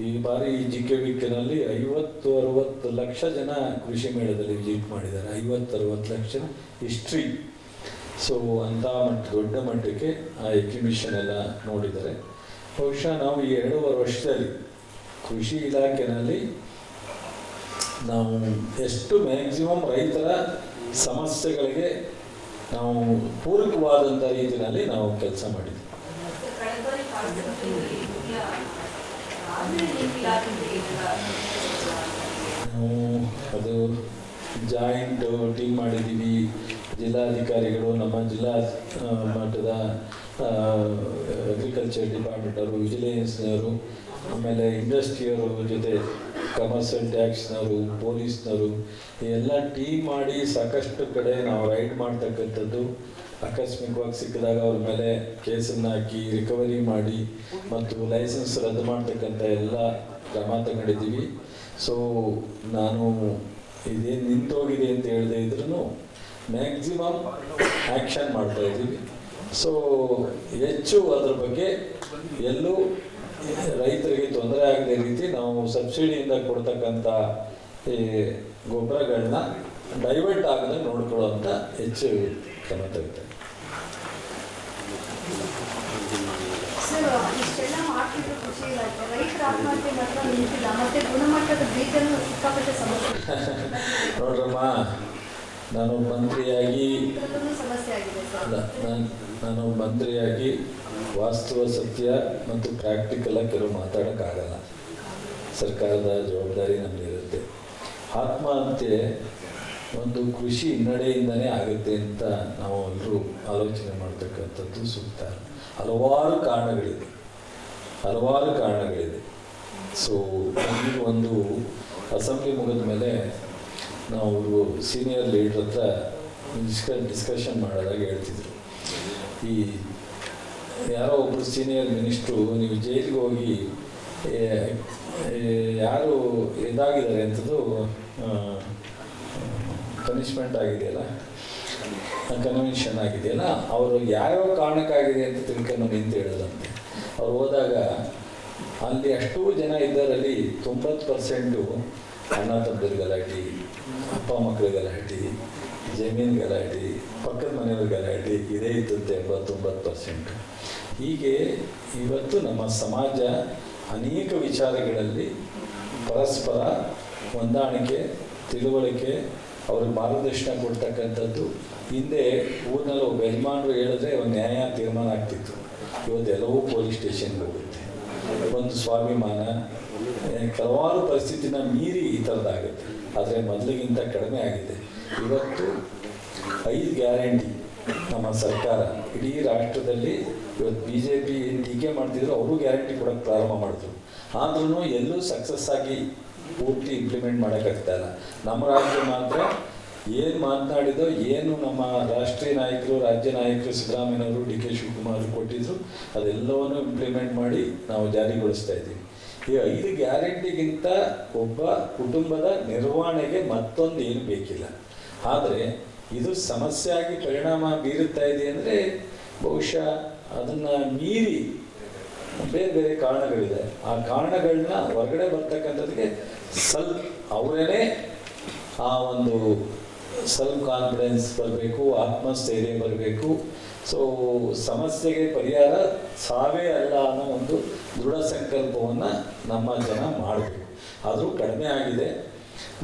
S2: ಈ ಬಾರಿ GKVKನಲ್ಲಿ 50-60 ಲಕ್ಷ ಜನ ಕೃಷಿ ಮೇಳದಲ್ಲಿ ವಿಸಿಟ್ ಮಾಡಿದ್ದಾರೆ. 50-60 ಲಕ್ಷ ಹಿಸ್ಟ್ರಿ. ಅಂಥ ದೊಡ್ಡ ಮಟ್ಟಕ್ಕೆ ಆ ಎಕ್ಸಿಬಿಷನ್ ಎಲ್ಲ ನೋಡಿದ್ದಾರೆ. ಬಹುಶಃ ನಾವು ಈ 2.5 ವರ್ಷದಲ್ಲಿ ಕೃಷಿ ಇಲಾಖೆಯಲ್ಲಿ ನಾವು ಎಷ್ಟು ಮ್ಯಾಕ್ಸಿಮಮ್ ರೈತರ ಸಮಸ್ಯೆಗಳಿಗೆ ನಾವು ಪೂರಕವಾದಂಥ ರೀತಿಯಲ್ಲಿ ನಾವು ಕೆಲಸ ಮಾಡಿದ್ವಿ. ಅದು ಜಾಯಿಂಟ್ ಟೀಮ್ ಮಾಡಿದ್ದೀವಿ. ಜಿಲ್ಲಾಧಿಕಾರಿಗಳು, ನಮ್ಮ ಜಿಲ್ಲಾ ಮಟ್ಟದ ಅಗ್ರಿಕಲ್ಚರ್ ಡಿಪಾರ್ಟ್ಮೆಂಟವರು, ವಿಜಿಲೆನ್ಸ್ನವರು, ಆಮೇಲೆ ಇಂಡಸ್ಟ್ರಿಯವರು ಜೊತೆ ಕಮರ್ಷಿಯಲ್ ಟ್ಯಾಕ್ಸ್ನವರು, ಪೊಲೀಸ್ನವರು ಎಲ್ಲ ಟೀಮ್ ಮಾಡಿ ಸಾಕಷ್ಟು ಕಡೆ ನಾವು ರೈಡ್ ಮಾಡ್ತಕ್ಕಂಥದ್ದು. ಆಕಸ್ಮಿಕವಾಗಿ ಸಿಕ್ಕಿದಾಗ ಅವ್ರ ಮೇಲೆ ಕೇಸನ್ನು ಹಾಕಿ ರಿಕವರಿ ಮಾಡಿ ಮತ್ತು ಲೈಸೆನ್ಸ್ ರದ್ದು ಮಾಡ್ತಕ್ಕಂಥ ಎಲ್ಲ ಕ್ರಮ ತಗೊಂಡಿದ್ದೀವಿ. ನಾನು ಇದೇನು ನಿಂತೋಗಿದೆ ಅಂತ ಹೇಳದೇ ಇದ್ರೂ ಮ್ಯಾಕ್ಸಿಮಮ್ ಆ್ಯಕ್ಷನ್ ಮಾಡ್ತಾಯಿದ್ದೀವಿ. ಹೆಚ್ಚು ಅದ್ರ ಬಗ್ಗೆ ಎಲ್ಲೂ ರೈತರಿಗೆ ತೊಂದರೆ ಆಗದ ರೀತಿ ನಾವು ಸಬ್ಸಿಡಿಯಿಂದ ಕೊಡ್ತಕ್ಕಂಥ ಈ ಗೊಬ್ಬರಗಳನ್ನ ಡೈವರ್ಟ್ ಆಗದೆ ನೋಡ್ಕೊಳ್ಳೋಂಥ ಹೆಚ್ಚು ಕ್ರಮ ತೆಗಿತಾರೆ.
S7: ಸರ್, ಇಷ್ಟೆಲ್ಲ ಮಾಡ್ತಿದ್ರು ಖುಷಿ ಇರುತ್ತೆ. ರೈತರ ಆತ್ಮಹತ್ಯೆ ಮಾತ್ರ ನಿಂತಿಲ್ಲ, ಮತ್ತೆ ಗುಣಮಟ್ಟದ ಬೀಜನೂ ಸಿಕ್ಕಾಪಟ್ಟೆ ಸಮಸ್ಯೆ
S2: ನೋಡ್ರಮ್ಮ, ನಾನು ಮಂತ್ರಿಯಾಗಿ
S7: ಇದ್ರಲ್ಲೂ ಸಮಸ್ಯೆ ಆಗಿದೆ ಸರ್.
S2: ಅಲ್ಲ, ನಾನು ಮಂತ್ರಿಯಾಗಿ ವಾಸ್ತವ ಸತ್ಯ ಮತ್ತು ಪ್ರಾಕ್ಟಿಕಲ್ ಆಗಿ ಕೆಲವು ಮಾತಾಡೋಕ್ಕಾಗಲ್ಲ. ಸರ್ಕಾರದ ಜವಾಬ್ದಾರಿ ನಮಗಿರುತ್ತೆ. ಆತ್ಮಹತ್ಯೆ ಒಂದು ಕೃಷಿ ಹಿನ್ನಡೆಯಿಂದನೇ ಆಗುತ್ತೆ ಅಂತ ನಾವು ಎಲ್ಲರೂ ಆಲೋಚನೆ ಮಾಡ್ತಕ್ಕಂಥದ್ದು ಸೂಕ್ತ. ಹಲವಾರು ಕಾರಣಗಳಿದೆ. ಸೊ ಈಗ ಒಂದು ಅಸೆಂಬ್ಲಿ ಮುಗಿದ ಮೇಲೆ ನಾವು ಸೀನಿಯರ್ ಲೀಡ್ರ್ ಹತ್ರ ಡಿಸ್ಕಷನ್ ಮಾಡೋದಾಗ ಹೇಳ್ತಿದ್ರು, ಈ ಯಾರೋ ಒಬ್ಬರು ಸೀನಿಯರ್ ಮಿನಿಸ್ಟ್ರು ನೀವು ಜೈಲಿಗೆ ಹೋಗಿ ಯಾರು ಇದಾಗಿದ್ದಾರೆ ಅಂಥದ್ದು ಪನಿಷ್ಮೆಂಟ್ ಆಗಿದೆಯಲ್ಲ, ಕನ್ವೆನ್ಷನ್ ಆಗಿದೆಯಲ್ಲ, ಅವರು ಯಾವ್ಯಾವ ಕಾರಣಕ್ಕಾಗಿದೆ ಅಂತ ತಿಳ್ಕೊಂಡು ನಿಂತು ಹೇಳೋದಂತೆ. ಅವ್ರು ಹೋದಾಗ ಅಲ್ಲಿ ಅಷ್ಟೂ ಜನ ಇದ್ದರಲ್ಲಿ 90% ಅಣ್ಣ ತಮ್ಮದ್ರ ಗಲಾಟೆ, ಅಪ್ಪ ಮಕ್ಕಳ ಗಲಾಟೆ, ಜಮೀನು ಗಲಾಟೆ, ಪಕ್ಕದ ಮನೆಯವ್ರ ಗಲಾಟೆ ಇದೇ ಇದ್ದತ್ತೆ 89%. ಹೀಗೆ ಇವತ್ತು ನಮ್ಮ ಸಮಾಜ ಅನೇಕ ವಿಚಾರಗಳಲ್ಲಿ ಪರಸ್ಪರ ಹೊಂದಾಣಿಕೆ, ತಿಳುವಳಿಕೆ, ಅವ್ರಿಗೆ ಮಾರ್ಗದರ್ಶನ ಕೊಡ್ತಕ್ಕಂಥದ್ದು. ಹಿಂದೆ ಊರಿನಲ್ಲಿ ಒಬ್ಬ ಯಜಮಾನರು ಹೇಳಿದ್ರೆ ಒಂದು ನ್ಯಾಯ ತೀರ್ಮಾನ ಆಗ್ತಿತ್ತು. ಇವತ್ತೆಲ್ಲವೂ ಪೊಲೀಸ್ ಸ್ಟೇಷನ್ಗೆ ಹೋಗುತ್ತೆ. ಒಂದು ಸ್ವಾಭಿಮಾನ, ಕೆಲವಾರು ಪರಿಸ್ಥಿತಿನ ಮೀರಿ ಈ ಥರದ್ದಾಗುತ್ತೆ. ಆದರೆ ಮೊದಲಿಗಿಂತ ಕಡಿಮೆ ಆಗಿದೆ. ಇವತ್ತು 5 ಗ್ಯಾರಂಟಿ ನಮ್ಮ ಸರ್ಕಾರ ಇಡೀ ರಾಷ್ಟ್ರದಲ್ಲಿ ಇವತ್ತು BJP ಏನು ಟೀಕೆ ಮಾಡ್ತಿದ್ರು ಅವರು ಗ್ಯಾರಂಟಿ ಕೊಡೋಕ್ಕೆ ಪ್ರಾರಂಭ ಮಾಡಿದ್ರು. ಆದ್ರೂ ಎಲ್ಲೂ ಸಕ್ಸಸ್ ಆಗಿ ಪೂರ್ತಿ ಇಂಪ್ಲಿಮೆಂಟ್ ಮಾಡೋಕ್ಕಾಗ್ತಾ ಇಲ್ಲ. ನಮ್ಮ ರಾಜ್ಯ ಮಾತ್ರ ಏನು ಮಾತನಾಡಿದೋ, ಏನು ನಮ್ಮ ರಾಷ್ಟ್ರೀಯ ನಾಯಕರು, ರಾಜ್ಯ ನಾಯಕರು ಸಿದ್ದರಾಮಯ್ಯನವರು, DK ಶಿವಕುಮಾರ್ ಕೊಟ್ಟಿದ್ರು, ಅದೆಲ್ಲವನ್ನೂ ಇಂಪ್ಲಿಮೆಂಟ್ ಮಾಡಿ ನಾವು ಜಾರಿಗೊಳಿಸ್ತಾ ಇದ್ದೀವಿ. ಈ 5 ಗ್ಯಾರಂಟಿಗಿಂತ ಒಬ್ಬ ಕುಟುಂಬದ ನಿರ್ವಹಣೆಗೆ ಮತ್ತೊಂದು ಏನು ಬೇಕಿಲ್ಲ. ಆದರೆ ಇದು ಸಮಸ್ಯೆಯಾಗಿ ಪರಿಣಾಮ ಬೀರುತ್ತಾ ಇದೆ ಅಂದರೆ ಬಹುಶಃ ಅದನ್ನು ಮೀರಿ ಬೇರೆ ಬೇರೆ ಕಾರಣಗಳಿದೆ. ಆ ಕಾರಣಗಳನ್ನ ಹೊರಗಡೆ ಬರ್ತಕ್ಕಂಥದ್ದಕ್ಕೆ ಅವರೇನೆ ಆ ಒಂದು ಸೆಲ್ಫ್ ಕಾನ್ಫಿಡೆನ್ಸ್ ಬರಬೇಕು, ಆತ್ಮಸ್ಥೈರ್ಯ ಬರಬೇಕು. ಸೊ ಸಮಸ್ಯೆಗೆ ಪರಿಹಾರ ಸಾವೇ ಅಲ್ಲ ಅನ್ನೋ ಒಂದು ದೃಢ ಸಂಕಲ್ಪವನ್ನು ನಮ್ಮ ಜನ ಮಾಡಬೇಕು. ಆದರೂ ಕಡಿಮೆ ಆಗಿದೆ.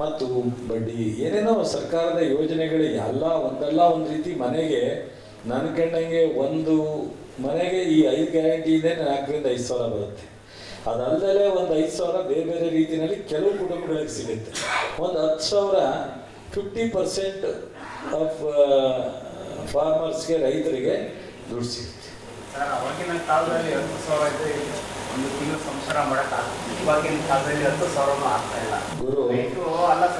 S2: ಮತ್ತು ಬಡ್ಡಿ ಏನೇನೋ ಸರ್ಕಾರದ ಯೋಜನೆಗಳು ಒಂದಲ್ಲ ಒಂದು ರೀತಿ ಮನೆಗೆ ನನ್ನ ಕಂಡಂಗೆ ಒಂದು ಮನೆಗೆ ಈ 5 ಗ್ಯಾರಂಟಿಯಿಂದೇ 4ರಿಂದ 5 ಸಾವಿರ ಬರುತ್ತೆ. ಅದಲ್ಲದೆ ಒಂದು 5 ಸಾವಿರ ಬೇರೆ ಬೇರೆ ರೀತಿಯಲ್ಲಿ ಕೆಲವು ಕುಟುಂಬಗಳಿಗೆ ಸಿಗುತ್ತೆ. ಒಂದು 10 ಸಾವಿರ 50% ಆಫ್ ಫಾರ್ಮರ್ಸ್ಗೆ, ರೈತರಿಗೆ ದುಡ್ಡು ಸಿಗುತ್ತೆ.
S6: ಸರ್, ಅವಾಗಿನ ಕಾಲದಲ್ಲಿ 10,000 ಇದ್ರೆ ಒಂದು ತಿಂಗಳು ಸಂಸಾರ ಮಾಡೋಕ್ಕಾಗ್ತದೆ. ಇವಾಗಿನ ಕಾಲದಲ್ಲಿ 10,000 ಆಗ್ತಾ ಇಲ್ಲ.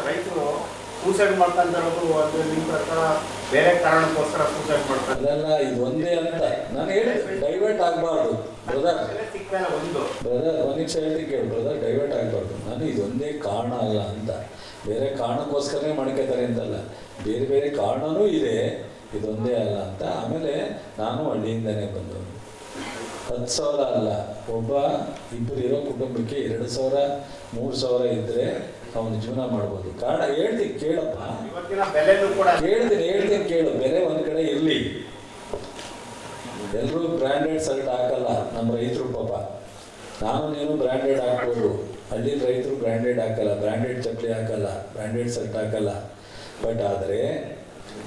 S6: ರೈತರು ಸೂಸೈಡ್ ಮಾಡ್ಕೊಂತಾರೋದು ಅದು ನಿಮ್ಮ ಪ್ರಕಾರ ಬೇರೆ ಕಾರಣಕ್ಕೋಸ್ಕರ ಸೂಸೈಡ್ ಮಾಡ್ತಾರೆ.
S2: ಅದೆಲ್ಲ ಇದು ಒಂದೇ ಅಂತ ನಾನು ಹೇಳಿದೆ. ಡೈವರ್ಟ್ ಆಗಬಾರ್ದು ಬ್ರದರ್, ಒಂದು ನಿಮಿಷ ಹೇಳ್ತೀನಿ ಕೇಳಿ ಬ್ರದರ್, ಡೈವರ್ಟ್ ಆಗಬಾರ್ದು. ನಾನು ಇದೊಂದೇ ಕಾರಣ ಅಲ್ಲ ಅಂತ, ಬೇರೆ ಕಾರಣಕ್ಕೋಸ್ಕರನೇ ಮಾಡ್ಕೋತಾರೆ ಅಂತಲ್ಲ, ಬೇರೆ ಬೇರೆ ಕಾರಣನೂ ಇದೆ, ಇದೊಂದೇ ಅಲ್ಲ ಅಂತ. ಆಮೇಲೆ ನಾನು ಹಳ್ಳಿಯಿಂದನೇ ಬಂದವನು. 10,000 ಅಲ್ಲ, ಒಬ್ಬ ಇಬ್ಬರು ಇರೋ ಕುಟುಂಬಕ್ಕೆ 2,000 3,000 ಇದ್ದರೆ ಅವನು ಜೀವನ ಮಾಡ್ಬೋದು. ಕಾರಣ ಹೇಳ್ತೀನಿ ಕೇಳಪ್ಪ, ಹೇಳ್ತೀನಿ ಕೇಳು. ಬೆಲೆ ಒಂದು ಕಡೆ ಇರಲಿ. ಎಲ್ಲರೂ ಬ್ರ್ಯಾಂಡೆಡ್ ಶರ್ಟ್ ಹಾಕಲ್ಲ ನಮ್ಮ ರೈತರು. ಪಾಪ ನಾನು ನೀನು ಬ್ರ್ಯಾಂಡೆಡ್ ಹಾಕ್ಬೋದು. ಹಳ್ಳಿ ರೈತರು ಬ್ರ್ಯಾಂಡೆಡ್ ಹಾಕಲ್ಲ, ಬ್ರ್ಯಾಂಡೆಡ್ ಚಪ್ಪಲಿ ಹಾಕಲ್ಲ, ಬ್ರ್ಯಾಂಡೆಡ್ ಶರ್ಟ್ ಹಾಕಲ್ಲ. ಬಟ್ ಆದರೆ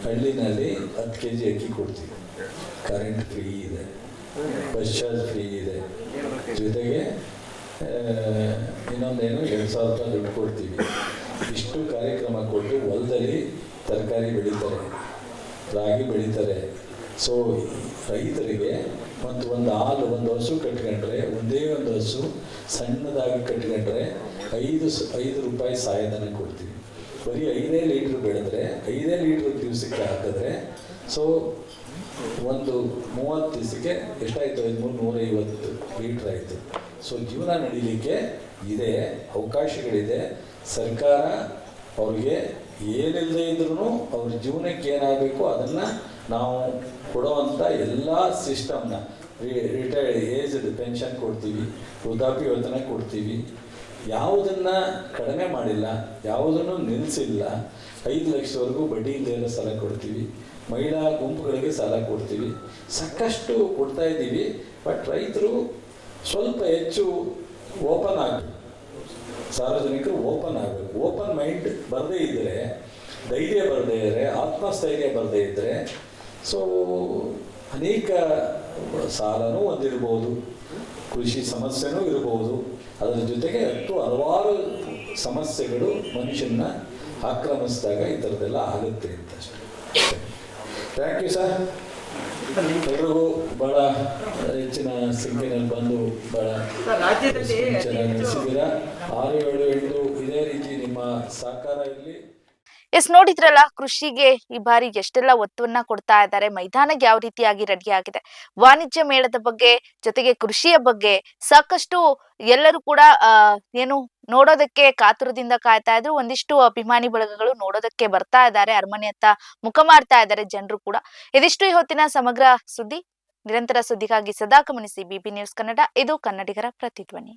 S2: ಹಳ್ಳಿನಲ್ಲಿ 10 kg ಅಕ್ಕಿ ಕೊಡ್ತೀವಿ, ಕರೆಂಟ್ ಫ್ರೀ ಇದೆ, ಬಸ್ ಚಾರ್ಜ್ ಫ್ರೀ ಇದೆ, ಜೊತೆಗೆ ಇನ್ನೊಂದೇನು 2,000 ರೂಪಾಯಿ ದುಡ್ಡು ಕೊಡ್ತೀವಿ. ಇಷ್ಟು ಕಾರ್ಯಕ್ರಮ ಕೊಟ್ಟು ಹೊಲದಲ್ಲಿ ತರಕಾರಿ ಬೆಳೀತಾರೆ, ರಾಗಿ ಬೆಳೀತಾರೆ. ಸೊ ರೈತರಿಗೆ ಮತ್ತು ಒಂದು ಹಾಲು, ಒಂದು ಹಸು ಕಟ್ಕೊಂಡ್ರೆ, ಒಂದೇ ಒಂದು ಹಸು ಸಣ್ಣದಾಗಿ ಕಟ್ಕೊಂಡ್ರೆ 5 ರೂಪಾಯಿ ಸಹಾಯಧನ ಕೊಡ್ತೀವಿ. ಬರೀ 5 ಲೀಟ್ರ್ ಬೆಳೆದ್ರೆ 5 ಲೀಟ್ರ್ ದಿವಸಕ್ಕೆ ಹಾಕಿದ್ರೆ ಸೊ ಒಂದು 30 ದಿವಸಕ್ಕೆ ಎಷ್ಟಾಯಿತು? 150 ಲೀಟ್ರ್ ಆಯಿತು. ಸೊ ಜೀವನ ನಡೀಲಿಕ್ಕೆ ಇದೆ, ಅವಕಾಶಗಳಿದೆ. ಸರ್ಕಾರ ಅವ್ರಿಗೆ ಏನಿಲ್ಲದೆ ಇದ್ರೂ ಅವ್ರ ಜೀವನಕ್ಕೆ ಏನಾಗಬೇಕು ಅದನ್ನು ನಾವು ಕೊಡುವಂಥ ಎಲ್ಲ ಸಿಸ್ಟಮ್ನ, ರಿಟೈರ್ಡ್ ಏಜ್ಡ್ ಪೆನ್ಷನ್ ಕೊಡ್ತೀವಿ, ವೃದ್ಧಾಪ್ಯ ವೇತನ ಕೊಡ್ತೀವಿ. ಯಾವುದನ್ನು ಕಡಿಮೆ ಮಾಡಿಲ್ಲ, ಯಾವುದನ್ನು ನಿಲ್ಲಿಸಿಲ್ಲ. 5 ಲಕ್ಷವರೆಗೂ ಬಡ್ಡಿ ಇಲ್ಲದೆ ಸಾಲ ಕೊಡ್ತೀವಿ, ಮಹಿಳಾ ಗುಂಪುಗಳಿಗೆ ಸಾಲ ಕೊಡ್ತೀವಿ, ಸಾಕಷ್ಟು ಕೊಡ್ತಾ ಇದ್ದೀವಿ. ಬಟ್ ರೈತರು ಸ್ವಲ್ಪ ಹೆಚ್ಚು ಓಪನ್ ಆಗಬೇಕು, ಸಾರ್ವಜನಿಕರು ಓಪನ್ ಆಗಬೇಕು. ಓಪನ್ ಮೈಂಡ್ ಬರದೇ ಇದ್ದರೆ, ಧೈರ್ಯ ಬರದೇ ಇದ್ದರೆ, ಆತ್ಮಸ್ಥೈರ್ಯ ಬರದೇ ಇದ್ದರೆ, ಸೊ ಅನೇಕ ಸಾಲನೂ ಹೊಂದಿರ್ಬೋದು, ಕೃಷಿ ಸಮಸ್ಯೆನೂ ಇರ್ಬೋದು, ಅದರ ಜೊತೆಗೆ ಹಲವಾರು ಸಮಸ್ಯೆಗಳು ಮನುಷ್ಯನ ಆಕ್ರಮಿಸಿದಾಗ ಈ ಥರದ್ದೆಲ್ಲ ಆಗುತ್ತೆ ಅಂತ ಅಷ್ಟೇ. Thank you sir. ಎಲ್ರಿಗೂ ಭಾಳ ಹೆಚ್ಚಿನ ಸಂಖ್ಯೆಯಲ್ಲಿ ಬಂದು ಭಾಳ ಚೆನ್ನಾಗಿ ನಡೆಸಿದ್ದೀರಾ. 6, 7, 8 ಇದೇ ರೀತಿ ನಿಮ್ಮ ಸಹಕಾರ ಇರಲಿ.
S1: ಎಸ್, ನೋಡಿದ್ರಲ್ಲ ಕೃಷಿಗೆ ಈ ಬಾರಿ ಎಷ್ಟೆಲ್ಲ ಒತ್ತನ್ನ ಕೊಡ್ತಾ ಇದ್ದಾರೆ, ಮೈದಾನಕ್ಕೆ ಯಾವ ರೀತಿಯಾಗಿ ರೆಡಿ ಆಗಿದೆ, ವಾಣಿಜ್ಯ ಮೇಳದ ಬಗ್ಗೆ, ಜೊತೆಗೆ ಕೃಷಿಯ ಬಗ್ಗೆ ಸಾಕಷ್ಟು ಎಲ್ಲರೂ ಕೂಡ ಏನು ನೋಡೋದಕ್ಕೆ ಕಾತುರದಿಂದ ಕಾಯ್ತಾ ಇದ್ರು. ಒಂದಿಷ್ಟು ಅಭಿಮಾನಿ ಬಳಗಗಳು ನೋಡೋದಕ್ಕೆ ಬರ್ತಾ ಇದ್ದಾರೆ, ಅರಮನೆಯತ್ತ ಮುಖ ಮಾಡ್ತಾ ಇದ್ದಾರೆ ಜನರು ಕೂಡ. ಇದಿಷ್ಟು ಈ ಹೊತ್ತಿನ ಸಮಗ್ರ ಸುದ್ದಿ. ನಿರಂತರ ಸುದ್ದಿಗಾಗಿ ಸದಾ ಗಮನಿಸಿ ಬಿಪಿ ನ್ಯೂಸ್ ಕನ್ನಡ. ಇದು ಕನ್ನಡಿಗರ ಪ್ರತಿಧ್ವನಿ.